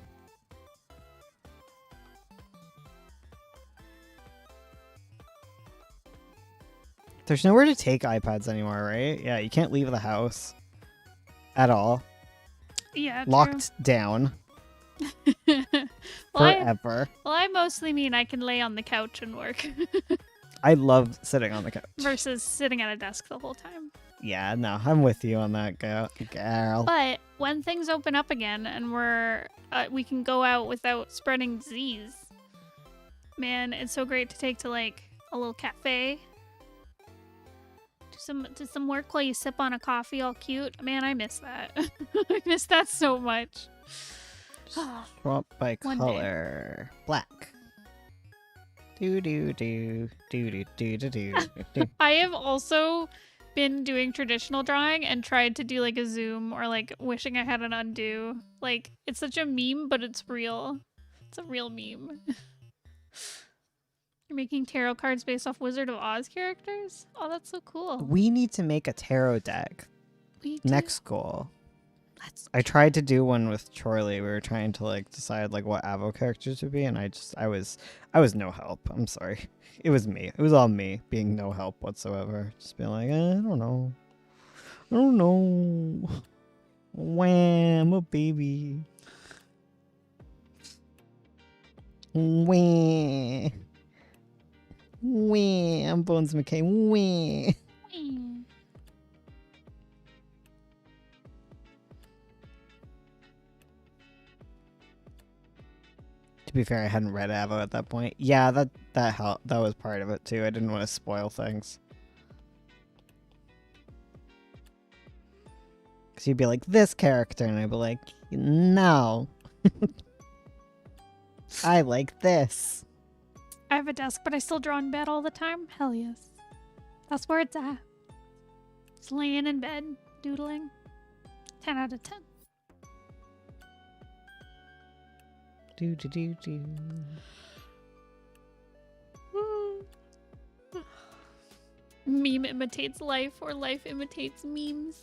There's nowhere to take iPads anymore, right? Yeah, you can't leave the house. At all. Yeah, Locked down. Forever. I mostly mean I can lay on the couch and work. I love sitting on the couch. Versus sitting at a desk the whole time. Yeah, no, I'm with you on that, girl. But when things open up again and we can go out without spreading disease, man, it's so great to take to like a little cafe. Do some work while you sip on a coffee all cute. Man, I miss that. I miss that so much. Swap by color. Black. Do do do do do do do do. I have also been doing traditional drawing and tried to do like a zoom or like wishing I had an undo. Like it's such a meme, but it's real. It's a real meme. You're making tarot cards based off Wizard of Oz characters? Oh, that's so cool. We need to make a tarot deck. Next goal. I tried to do one with Chorley. We were trying to like decide like what Avo characters would be, and I was no help. I'm sorry. It was me. It was all me being no help whatsoever. Just being like, I don't know. Wham, a baby. Wham. I'm Bones McKay. Wee. To be fair, I hadn't read Avo at that point. Yeah, that helped. That was part of it too. I didn't want to spoil things. Because you'd be like, this character, and I'd be like, no. I like this. I have a desk, but I still draw in bed all the time. Hell yes. That's where it's at. Just laying in bed, doodling. 10 out of 10. Do do do do. Meme imitates life, or life imitates memes.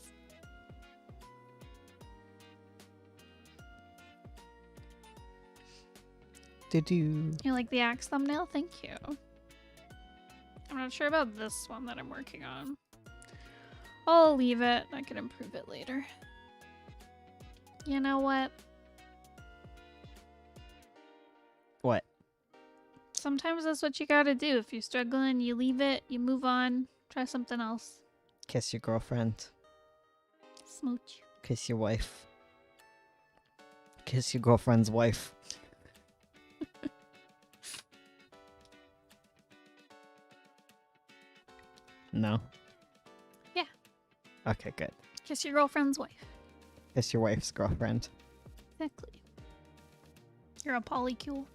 Do do. You like the axe thumbnail? Thank you. I'm not sure about this one that I'm working on. I'll leave it. I can improve it later. You know what? What? Sometimes that's what you gotta do. If you're struggling, you leave it, you move on, try something else. Kiss your girlfriend. Smooch. Kiss your wife. Kiss your girlfriend's wife. No? Yeah. Okay, good. Kiss your girlfriend's wife. Kiss your wife's girlfriend. Exactly. You're a polycule.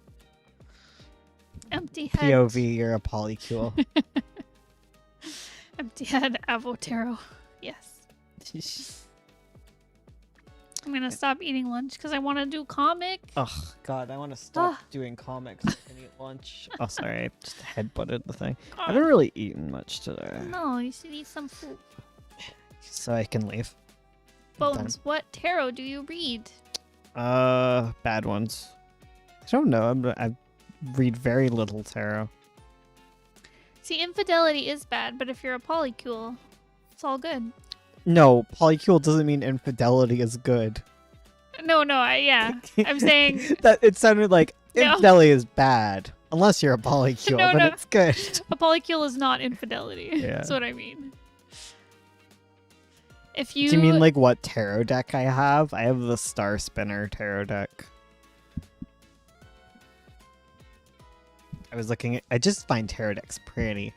Empty head. POV, you're a polycule. Empty head Avotero. Yes. I'm gonna stop eating lunch because I want to do comic. Oh, God, I want to stop doing comics and eat lunch. Oh, sorry, I just headbutted the thing. I haven't really eaten much today. No, you should eat some food. So I can leave. Bones, what tarot do you read? Bad ones. I don't know. I read very little tarot. See, infidelity is bad, but if you're a polycule, it's all good. No, polycule doesn't mean infidelity is good. No, yeah. I'm saying that it sounded like No. infidelity is bad. Unless you're a polycule, No, but no. it's good. a polycule is not infidelity. Yeah. That's what I mean. If you Do you mean like what tarot deck I have? I have the Star Spinner tarot deck. I just find tarot decks pretty.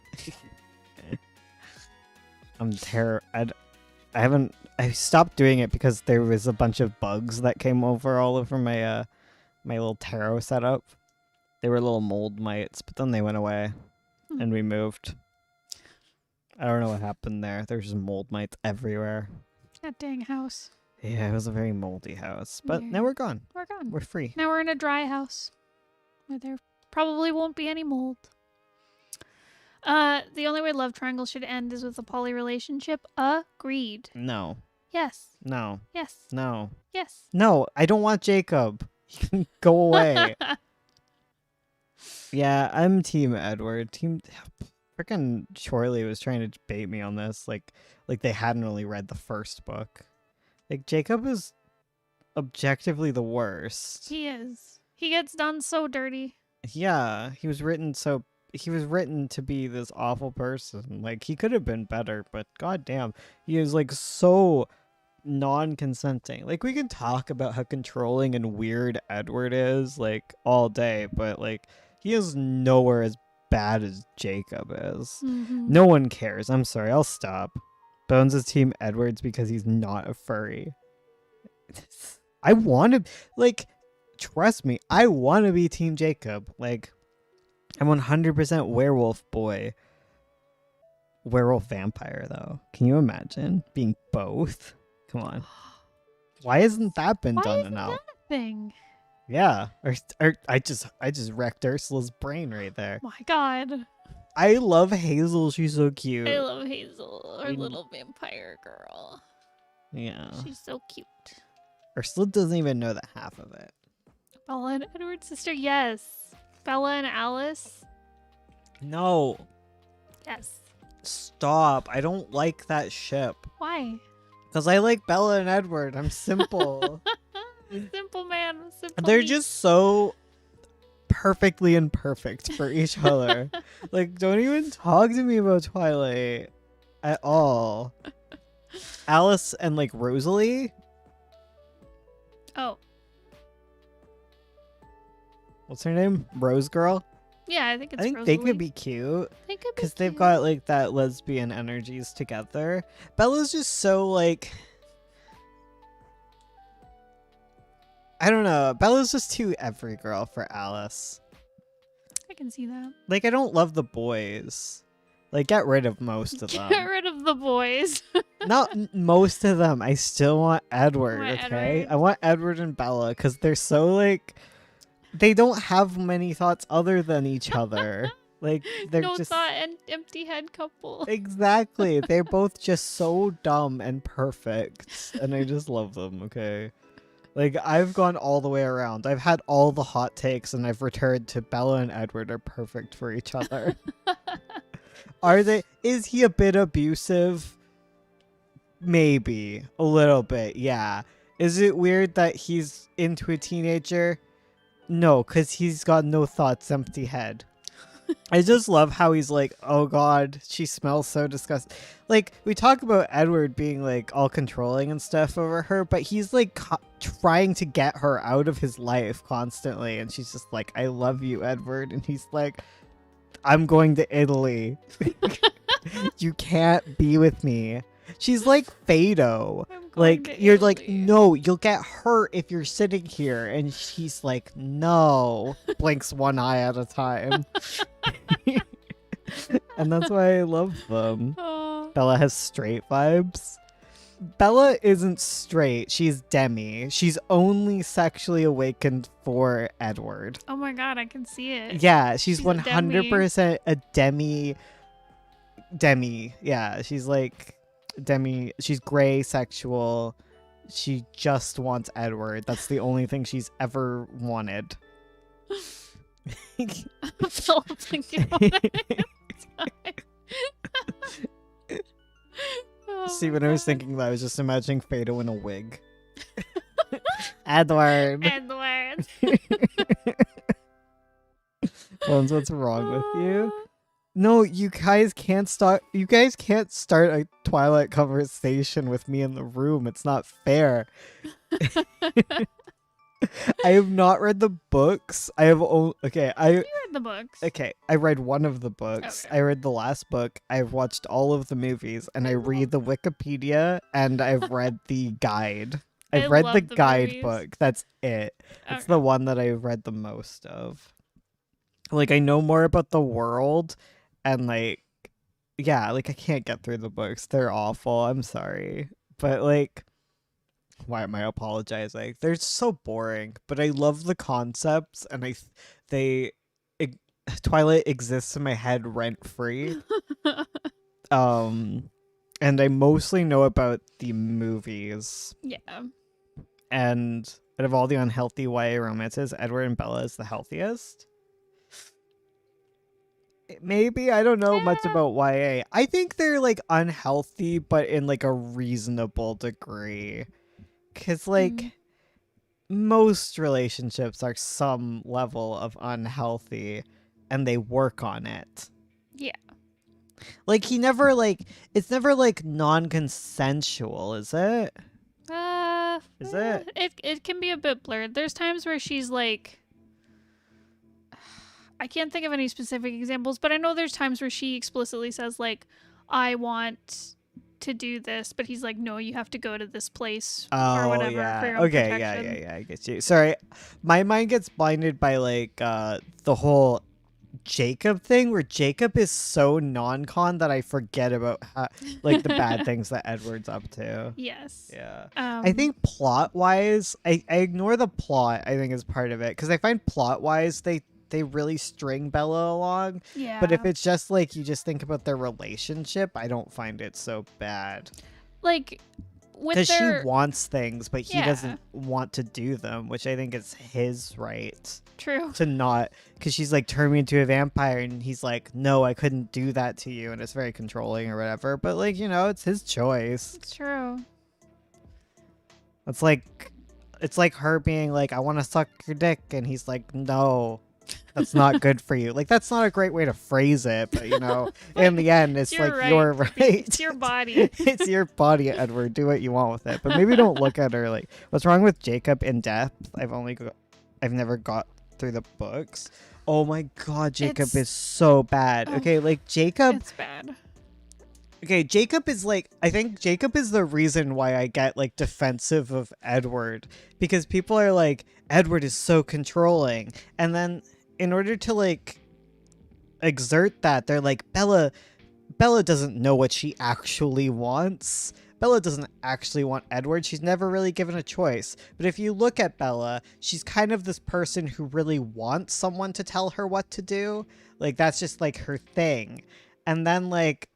I stopped doing it because there was a bunch of bugs that came over all over my my little tarot setup. They were little mold mites, but then they went away and we moved. I don't know what happened there. There's just mold mites everywhere. that dang house. Yeah, it was a very moldy house. But now we're gone. We're gone. We're free. Now we're in a dry house where there probably won't be any mold. The only way love triangle should end is with a poly relationship. Agreed. No. Yes. No. Yes. No. Yes. No, I don't want Jacob. You can go away. Yeah, I'm Team Edward. Freaking Chorley was trying to bait me on this. Like they hadn't really read the first book. Like, Jacob is objectively the worst. He is. He gets done so dirty. Yeah, he was written to be this awful person. Like, he could have been better, but goddamn, he is like so non-consenting. Like, we can talk about how controlling and weird Edward is like all day, but like he is nowhere as bad as Jacob is. Mm-hmm. No one cares. I'm sorry, I'll stop. Bones is Team Edwards because he's not a furry. I want to, like, trust me, I want to be Team Jacob. Like, I'm 100% werewolf boy. Werewolf vampire, though. Can you imagine being both? Come on. Why hasn't that been done enough? That a thing? Yeah. Or I just wrecked Ursula's brain right there. My God. I love Hazel. She's so cute. I love Hazel, our little vampire girl. Yeah. She's so cute. Ursula doesn't even know the half of it. Bella and Edward's sister, yes. Bella and Alice, No. yes. Stop. I don't like that ship. Why? Because I like Bella and Edward. I'm simple. Simple man, simple. They're me. just so perfectly imperfect for each other. Like, don't even talk to me about Twilight at all. Alice and like Rosalie. Oh, What's her name? Rose Girl. yeah, I think it's I think Rosalie. they could be cute They could be because they've cute. got like that lesbian energies together. Bella's just so like, I don't know. Bella's just too every girl for Alice. I can see that. Like, I don't love the boys. Like, get rid of most of Get them. rid of the boys. Most of them. I still want Edward, Want okay? Edward? I want Edward and Bella because they're so, like, they don't have many thoughts other than each other. Like, they're No just... thought and empty head couple. Exactly. They're both just so dumb and perfect. And I just love them, okay? Like, I've gone all the way around. I've had all the hot takes, and I've returned to Bella and Edward are perfect for each other. Are they? Is he a bit abusive? Maybe. A little bit, yeah. Is it weird that he's into a teenager? No, because he's got no thoughts, empty head. I just love how he's like, oh god, she smells so disgusting. Like, we talk about Edward being like all controlling and stuff over her, but he's like trying to get her out of his life constantly. And she's just like, I love you, Edward. And he's like, I'm going to Italy. You can't be with me. She's like Fado. I'm going Like, to you're like, Italy. no, you'll get hurt if you're sitting here. And she's like, no. Blinks one eye at a time. And that's why I love them. Oh. Bella has straight vibes. Bella isn't straight. She's demi. She's only sexually awakened for Edward. Oh my god, I can see it. Yeah, she's She's a 100% a demi. Demi. Yeah, she's like demi. She's gray sexual. She just wants Edward. That's the only thing she's ever wanted. I'm still thinking about it. Oh See, my when I was God. thinking that, I was just imagining Fado in a wig. Edward. Edward. Bones, what's wrong with you? No, you guys can't start. You guys can't start a Twilight conversation with me in the room. It's not fair. I have not read the books. I have okay. You read the books. Okay, I read one of the books. Okay. I read the last book. I've watched all of the movies, and I read the Wikipedia, and I've read the guide. I I've read love the the guidebook. That's it. It's Okay. the one that I've read the most of. Like, I know more about the world, and like, yeah, like I can't get through the books. They're awful. I'm sorry, but like, why am I apologizing? They're so boring, but I love the concepts, and Twilight exists in my head rent free. And I mostly know about the movies, Yeah. and out of all the unhealthy YA romances, Edward and Bella is the healthiest. Maybe, I don't know much Yeah. about YA. I think they're like unhealthy, but in like a reasonable degree. Cause like Mm. most relationships are some level of unhealthy, and they work on it. Yeah. Like he never like it's never like non-consensual, is it? Is it? It can be a bit blurred. There's times where she's like, I can't think of any specific examples, but I know there's times where she explicitly says like, I want to do this, but he's like, no, you have to go to this place or whatever for your own Okay, protection. yeah, I get you. Sorry, my mind gets blinded by like the whole Jacob thing, where Jacob is so non-con that I forget about like the bad things that Edward's up to. Yes. Yeah. Um, I think plot-wise, I ignore the plot, I think is part of it, because I find plot-wise they really string Bella along. Yeah. But if it's just like you just think about their relationship, I don't find it so bad. like with Because their she wants things, but he Yeah. doesn't want to do them, which I think is his right true. to not. Because she's like, turn me into a vampire, and he's like, no, I couldn't do that to you, and it's very controlling or whatever. But like, you know, it's his choice. It's true. It's like her being like, I want to suck your dick, and he's like, no. That's not good for you. Like, that's not a great way to phrase it, but in the end, it's You're like right. you're right. It's your body. It's your body, Edward. Do what you want with it, but maybe don't look at her like. What's wrong with Jacob in depth? I've never got through the books. Oh my god, Jacob It's- is so bad. Oh. Okay, like Jacob. It's bad. Okay, Jacob is like, I think Jacob is the reason why I get like defensive of Edward, because people are like, Edward is so controlling, and then in order to like exert that, they're like, Bella doesn't know what she actually wants. Bella doesn't actually want Edward. She's never really given a choice. But if you look at Bella, she's kind of this person who really wants someone to tell her what to do. Like, that's just like her thing. And then like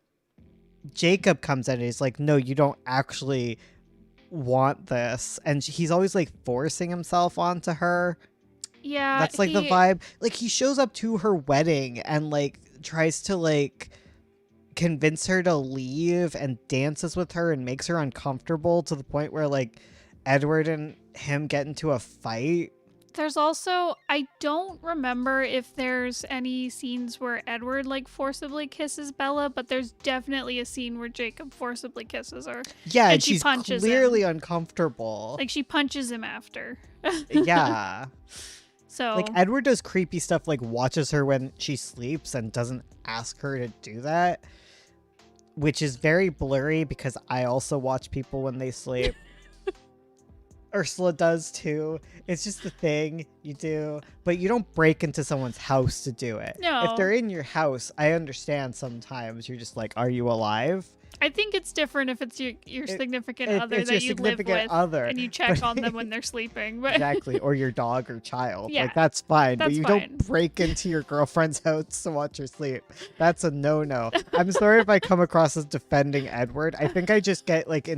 Jacob comes in and he's like, no, you don't actually want this. And he's always like forcing himself onto her. Yeah. That's like the vibe. Like, he shows up to her wedding and like tries to like convince her to leave and dances with her and makes her uncomfortable to the point where like Edward and him get into a fight. There's also, I don't remember if there's any scenes where Edward like forcibly kisses Bella, but there's definitely a scene where Jacob forcibly kisses her. Yeah, and she she's punches clearly him. uncomfortable. Like she punches him after. Yeah. So Like, Edward does creepy stuff, like watches her when she sleeps and doesn't ask her to do that, which is very blurry because I also watch people when they sleep. Ursula does too. It's just the thing you do, but you don't break into someone's house to do it. No. If they're in your house, I understand sometimes you're just like, are you alive? I think it's different if it's your significant other It's that your you live significant with other. and you check But- on them when they're sleeping. But Exactly, or your dog or child. Yeah, Like, that's fine, but that's you fine. don't break into your girlfriend's house to watch her sleep. That's a no-no. I'm sorry if I come across as defending Edward. I think I just get like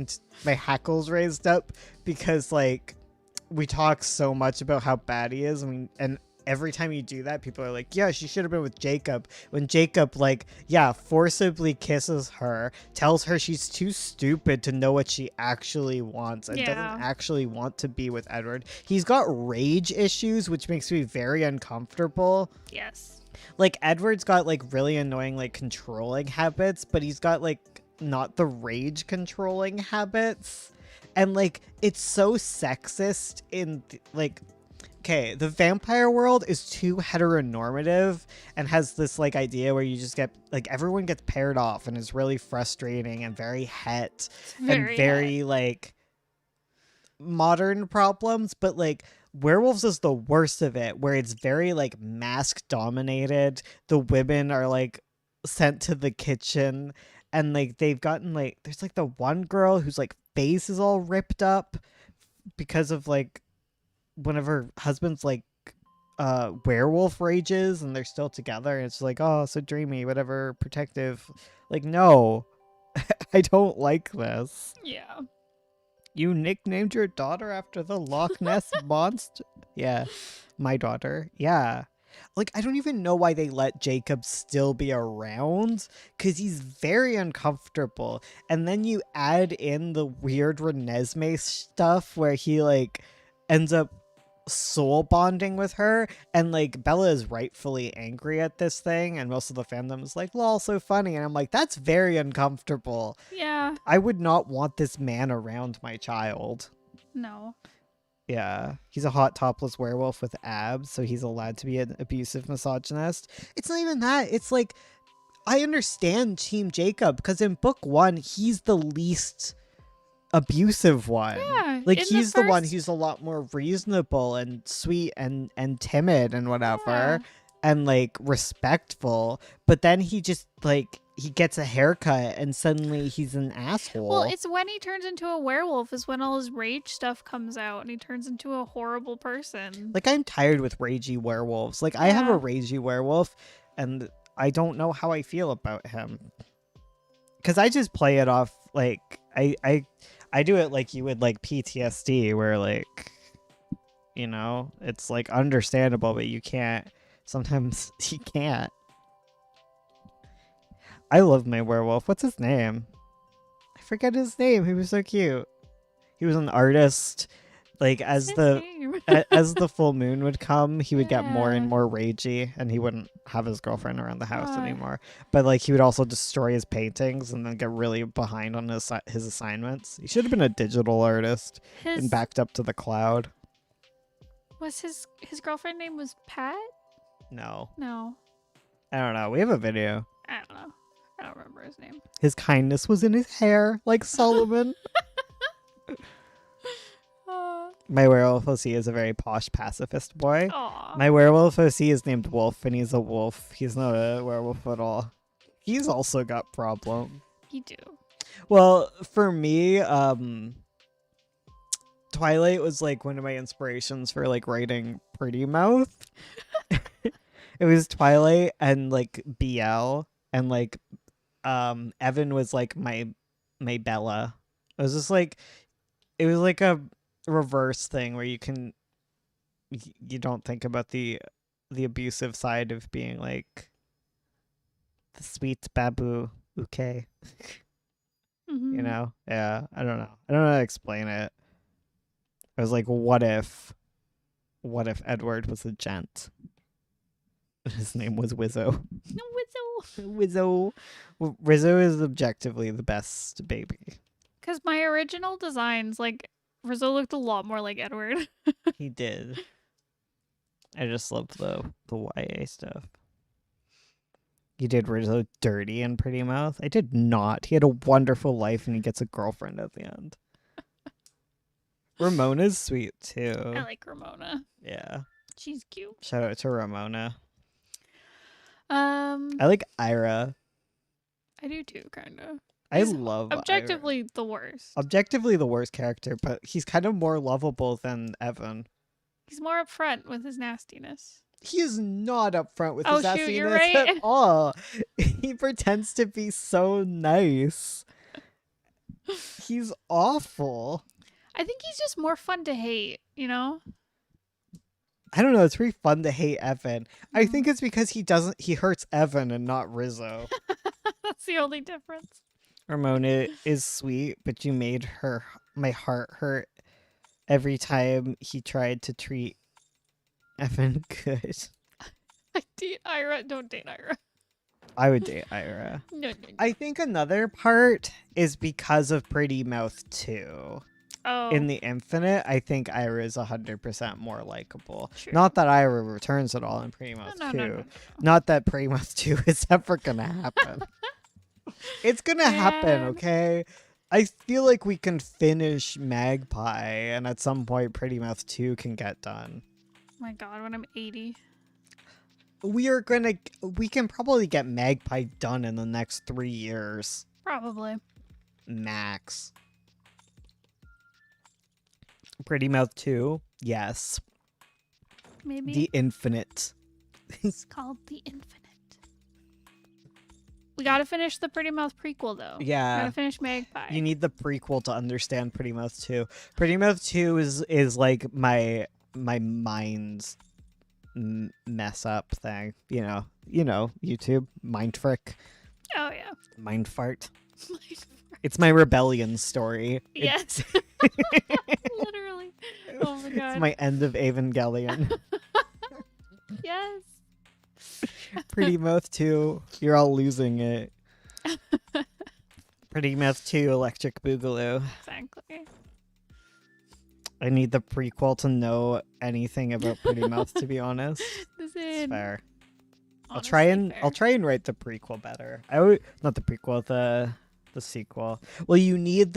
my hackles raised up because like we talk so much about how bad he is, and every time you do that, people are like, yeah, she should have been with Jacob. When Jacob, like, yeah, forcibly kisses her, tells her she's too stupid to know what she actually wants, and doesn't actually want to be with Edward. He's got rage issues, which makes me very uncomfortable. yes. Like, Edward's got, like, really annoying, like, controlling habits, but he's got, like, not the rage controlling habits. And, like, it's so sexist in, like... Okay, the vampire world is too heteronormative and has this like idea where you just get like everyone gets paired off and is really frustrating and very het and very like modern problems, but like werewolves is the worst of it, where it's very like mask dominated. The women are like sent to the kitchen and like they've gotten like there's like the one girl whose like face is all ripped up because of like one of her husband's like werewolf rages and they're still together and it's like, oh, so dreamy, whatever, protective. Like, no. I don't like this. Yeah. You nicknamed your daughter after the Loch Ness monster? Yeah, my daughter. Yeah. Like, I don't even know why they let Jacob still be around, because he's very uncomfortable. And then you add in the weird Renesmee stuff where he like ends up soul bonding with her, and like Bella is rightfully angry at this thing and most of the fandom is like, lol, so funny, and I'm like, that's very uncomfortable. Yeah. I would not want this man around my child. No. Yeah, he's a hot topless werewolf with abs, so he's allowed to be an abusive misogynist. It's not even that, it's like, I understand Team Jacob because in book 1 he's the least abusive one. Yeah, like in he's the one first- who's a lot more reasonable and sweet and timid and whatever Yeah. and like respectful, but then he just like he gets a haircut and suddenly he's an asshole. Well, it's when he turns into a werewolf is when all his rage stuff comes out and he turns into a horrible person. like, I'm tired with ragey werewolves. Like, I have a Yeah. ragey werewolf and I don't know how I feel about him because I just play it off like I do it like you would like PTSD, where like, you know, it's like understandable, but you can't. Sometimes you can't. I love my werewolf. What's his name? I forget his name. He was so cute. He was an artist. Like What's as his the name? as the full moon would come, he would get more and Yeah. more ragey, and he wouldn't have his girlfriend around the house Why? anymore. But like he would also destroy his paintings and then get really behind on his assignments. He should have been a digital artist and His backed up to the cloud. was his girlfriend name was Pat? No, No, I don't know. We have a video. I don't know. I don't remember his name. His kindness was in his hair, like Solomon. My werewolf OC is a very posh pacifist boy. Aw. My werewolf OC is named Wolf, and he's a wolf. He's not a werewolf at all. He's also got problem. You do. Well, for me, Twilight was like one of my inspirations for like writing Pretty Mouth. It was Twilight and like BL, and like Evan was like my Bella. It was just like it was like a reverse thing where you don't think about the abusive side of being like the sweet babu okay. Mhm. You know? Yeah, I don't know how to explain it. I was like, what if Edward was a gent? His name was Wizzo. No, Wizzo. Wizzo. Rizzo is objectively the best baby. Because my original designs, like Rizzo looked a lot more like Edward. He did. I just love the YA stuff. You did Rizzo dirty in Pretty Mouth? I did not. He had a wonderful life and he gets a girlfriend at the end. Ramona's sweet too. I like Ramona. Yeah. She's cute. Shout out to Ramona. I I like Ira. do too, kind of. I He's love Ira. Objectively, the worst. Objectively the worst character, but he's kind of more lovable than Evan. He's more upfront with his nastiness. He is not upfront with Oh, his shoot, you're nastiness right. at all. He pretends to be so nice. He's awful. I think he's just more fun to hate, you know? I don't know. It's pretty fun to hate Evan. I think it's because he hurts Evan and not Rizzo. That's the only difference. Ramona is sweet, but you made my heart hurt every time he tried to treat Evan good. I date Ira. Don't date Ira. I would date Ira. No. I think another part is because of Pretty Mouth 2. Oh. In the Infinite, I think Ira is 100% more likable. True. Not that Ira returns at all in Pretty Mouth 2. No. Not that Pretty Mouth 2 is ever gonna happen. It's gonna happen, Man. okay? I feel like we can finish Magpie, and at some point Pretty Mouth 2 can get done. My God, when I'm 80. We can probably get Magpie done in the next 3 years. Probably. Max. Pretty Mouth 2, yes. Maybe. The Infinite. It's called The Infinite. We gotta finish the Pretty Mouth prequel, though. Yeah. Gotta finish Magpie. You need the prequel to understand Pretty Mouth 2. Pretty Mouth 2 is like my mind's mess up thing. You know, YouTube, mind frick, Oh, yeah. mind fart. It's my rebellion story. Yes. Literally. Oh, my God. It's my end of Evangelion. Yes. Pretty Mouth 2, you're all losing it. Pretty Mouth 2, Electric Boogaloo. Exactly. I need the prequel to know anything about Pretty Mouth, to be honest. This It's is fair. I'll honestly try and fair. write the prequel better. Not the prequel, the sequel. Well, you need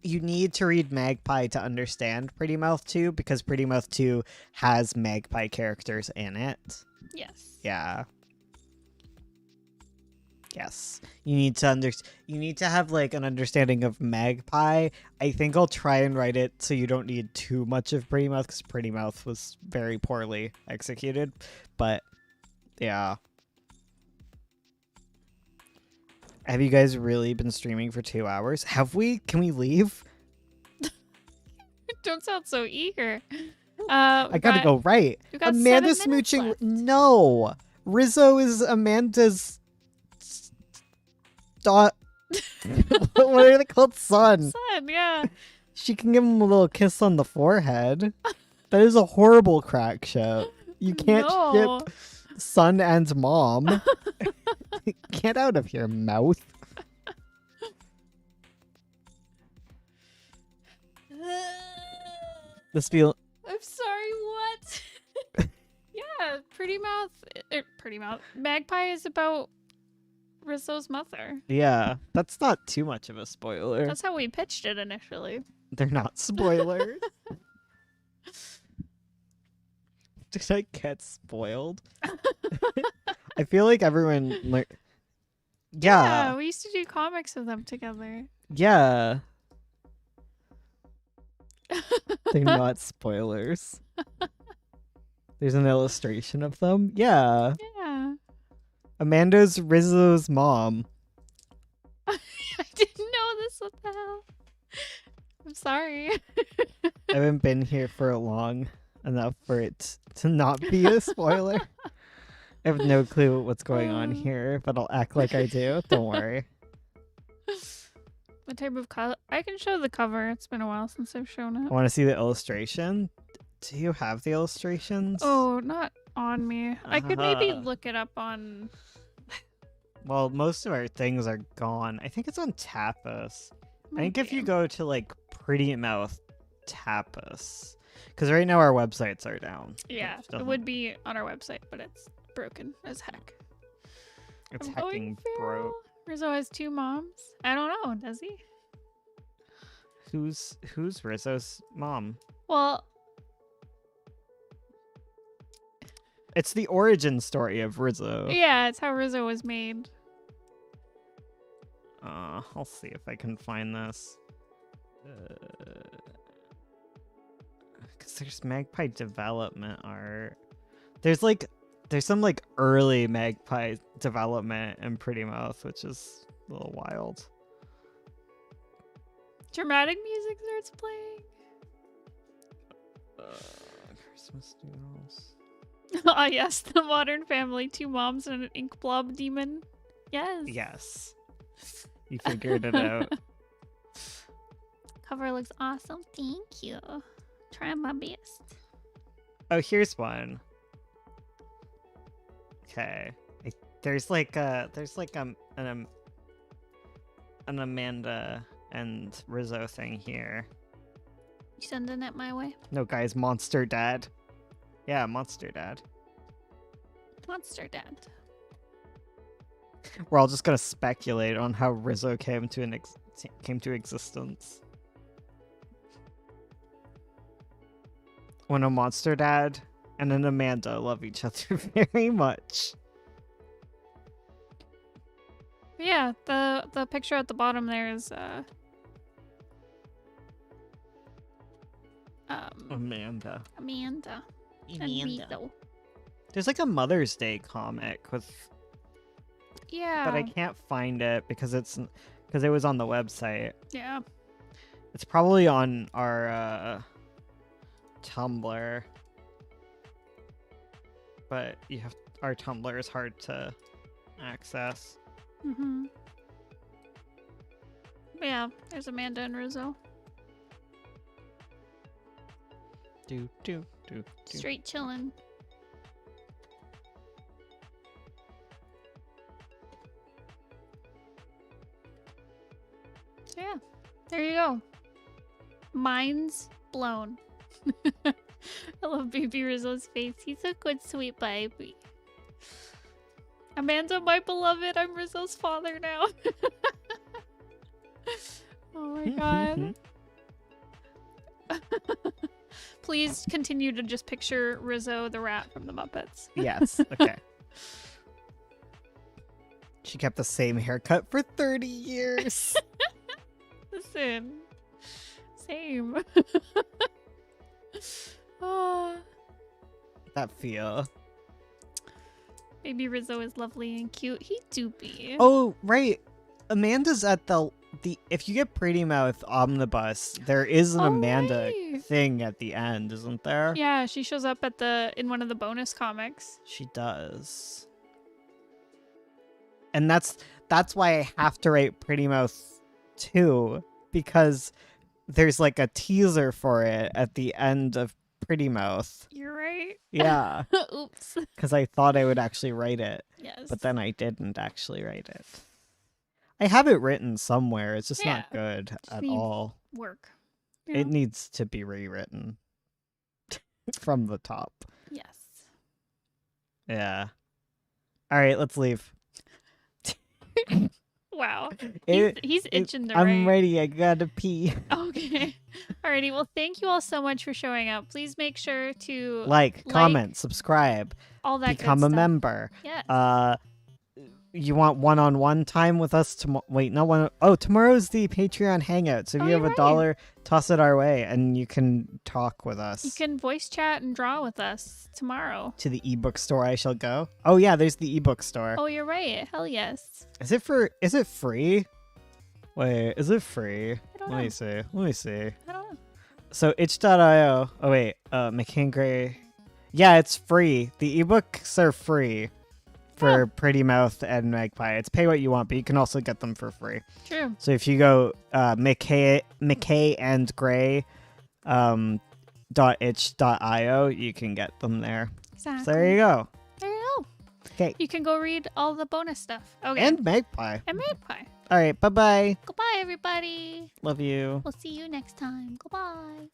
you need to read Magpie to understand Pretty Mouth 2 because Pretty Mouth 2 has Magpie characters in it. Yes. Yeah. Yes. You need to have like an understanding of Magpie. I think I'll try and write it so you don't need too much of Pretty Mouth because Pretty Mouth was very poorly executed. But yeah. Have you guys really been streaming for 2 hours? Have we? Can we leave? Don't sound so eager. I gotta go right. we got Amanda 7 minutes smooching. left. No. Rizzo is Amanda's dot. What are they called? Son. Son, yeah. She can give him a little kiss on the forehead. That is a horrible crack ship. You can't No. ship son and mom. Get out of here, mouth. This feel I'm sorry, what? Yeah, Pretty Mouth. Magpie is about Rizzo's mother. yeah, that's not too much of a spoiler. That's how we pitched it initially. They're not spoilers. Did I get spoiled? I feel like everyone like yeah. we used to do comics of them together. Yeah. They're not spoilers. There's an illustration of them. Yeah. Yeah. Amanda's Rizzo's mom. I didn't know this. What the hell? I'm sorry. I haven't been here for long enough for it to not be a spoiler. I have no clue what's going on here, but I'll act like I do. Don't worry. What type of color? I can show the cover. It's been a while since I've shown I it. want to see the illustration. Do you have the illustrations? Oh, not on me. I could maybe Uh-huh. look it up on. Well, most of our things are gone. I think it's on Tapas. I think if you go to like Pretty Mouth Tapas, because right now our websites are down. Yeah, Which it doesn't- would be on our website, but it's broken as heck. It's I'm hecking going broke. feral. Rizzo has 2 moms. I don't know. Does he? Who's Rizzo's mom? Well, It's the origin story of Rizzo. yeah, it's how Rizzo was made. I'll see if I can find this. Because there's Magpie development art. There's some like early Magpie development in Pretty Mouth, which is a little wild. Dramatic music starts playing. Christmas Doodles. Ah, yes, the Modern Family, 2 moms and an ink blob demon. Yes. Yes. You figured it out. Cover looks awesome. Thank you. Trying my best. Oh, here's one. Okay. There's an Amanda and Rizzo thing here. You sending it my way? No, guys, Monster Dad. Yeah, Monster Dad. Monster Dad. We're all just gonna speculate on how Rizzo came to existence. When a Monster Dad and an Amanda love each other very much. But yeah, the picture at the bottom there is Amanda. Amanda and Rizzo. There's like a Mother's Day comic with, Yeah. but I can't find it because it was on the website. Yeah. It's probably on our Tumblr, but our Tumblr is hard to access. Mm-hmm. Yeah, there's Amanda and Rizzo. Do. Straight chillin'. So yeah, there you go. Mind's blown. I love baby Rizzo's face. He's a good, sweet baby. Amanda, my beloved, I'm Rizzo's father now. Oh my god. Please continue to just picture Rizzo the rat from the Muppets. Yes. Okay. She kept the same haircut for 30 years. Listen. Same. Ah, That feel. baby Rizzo is lovely and cute. He do be. Oh, right. Amanda's at the if you get Pretty Mouth Omnibus, there is an Oh, Amanda right. thing at the end, isn't there? Yeah, she shows up at in one of the bonus comics. She does. And that's why I have to write Pretty Mouth 2, because there's like a teaser for it at the end of Pretty Mouth. You're right. Yeah, Oops. because I thought I would actually write it, Yes. but then I didn't actually write it. I have it written somewhere. It's just not good at need- all. work. It needs to be rewritten from the top. Yes. Yeah. All right, let's leave. Wow. It- He's itching to I'm write. ready. I gotta pee. Okay. Alrighty. Well, thank you all so much for showing up. Please make sure to Like, comment, subscribe, all that become good a stuff. member. Yes. You want one-on-one time with us tomorrow? Wait, not one. Oh, tomorrow's the Patreon hangout. So if Oh, you have you're a right. dollar, toss it our way, and you can talk with us. You can voice chat and draw with us tomorrow. To the ebook store I shall go. Oh yeah, there's the ebook store. Oh, you're right. Hell yes. Is it free? Wait, is it free? I don't Let know. me see. Let me see. I don't know. So itch.io. Oh wait, McCain Gray. Yeah, it's free. The ebooks are free for Pretty Mouth and Magpie. It's pay what you want, but you can also get them for free. True. So if you go McKay and Gray .itch.io, you can get them there. Exactly. So there you go. There you go. Okay. You can go read all the bonus stuff. Okay. And Magpie. And Magpie. All right, bye-bye. Goodbye, everybody. Love you. We'll see you next time. Goodbye.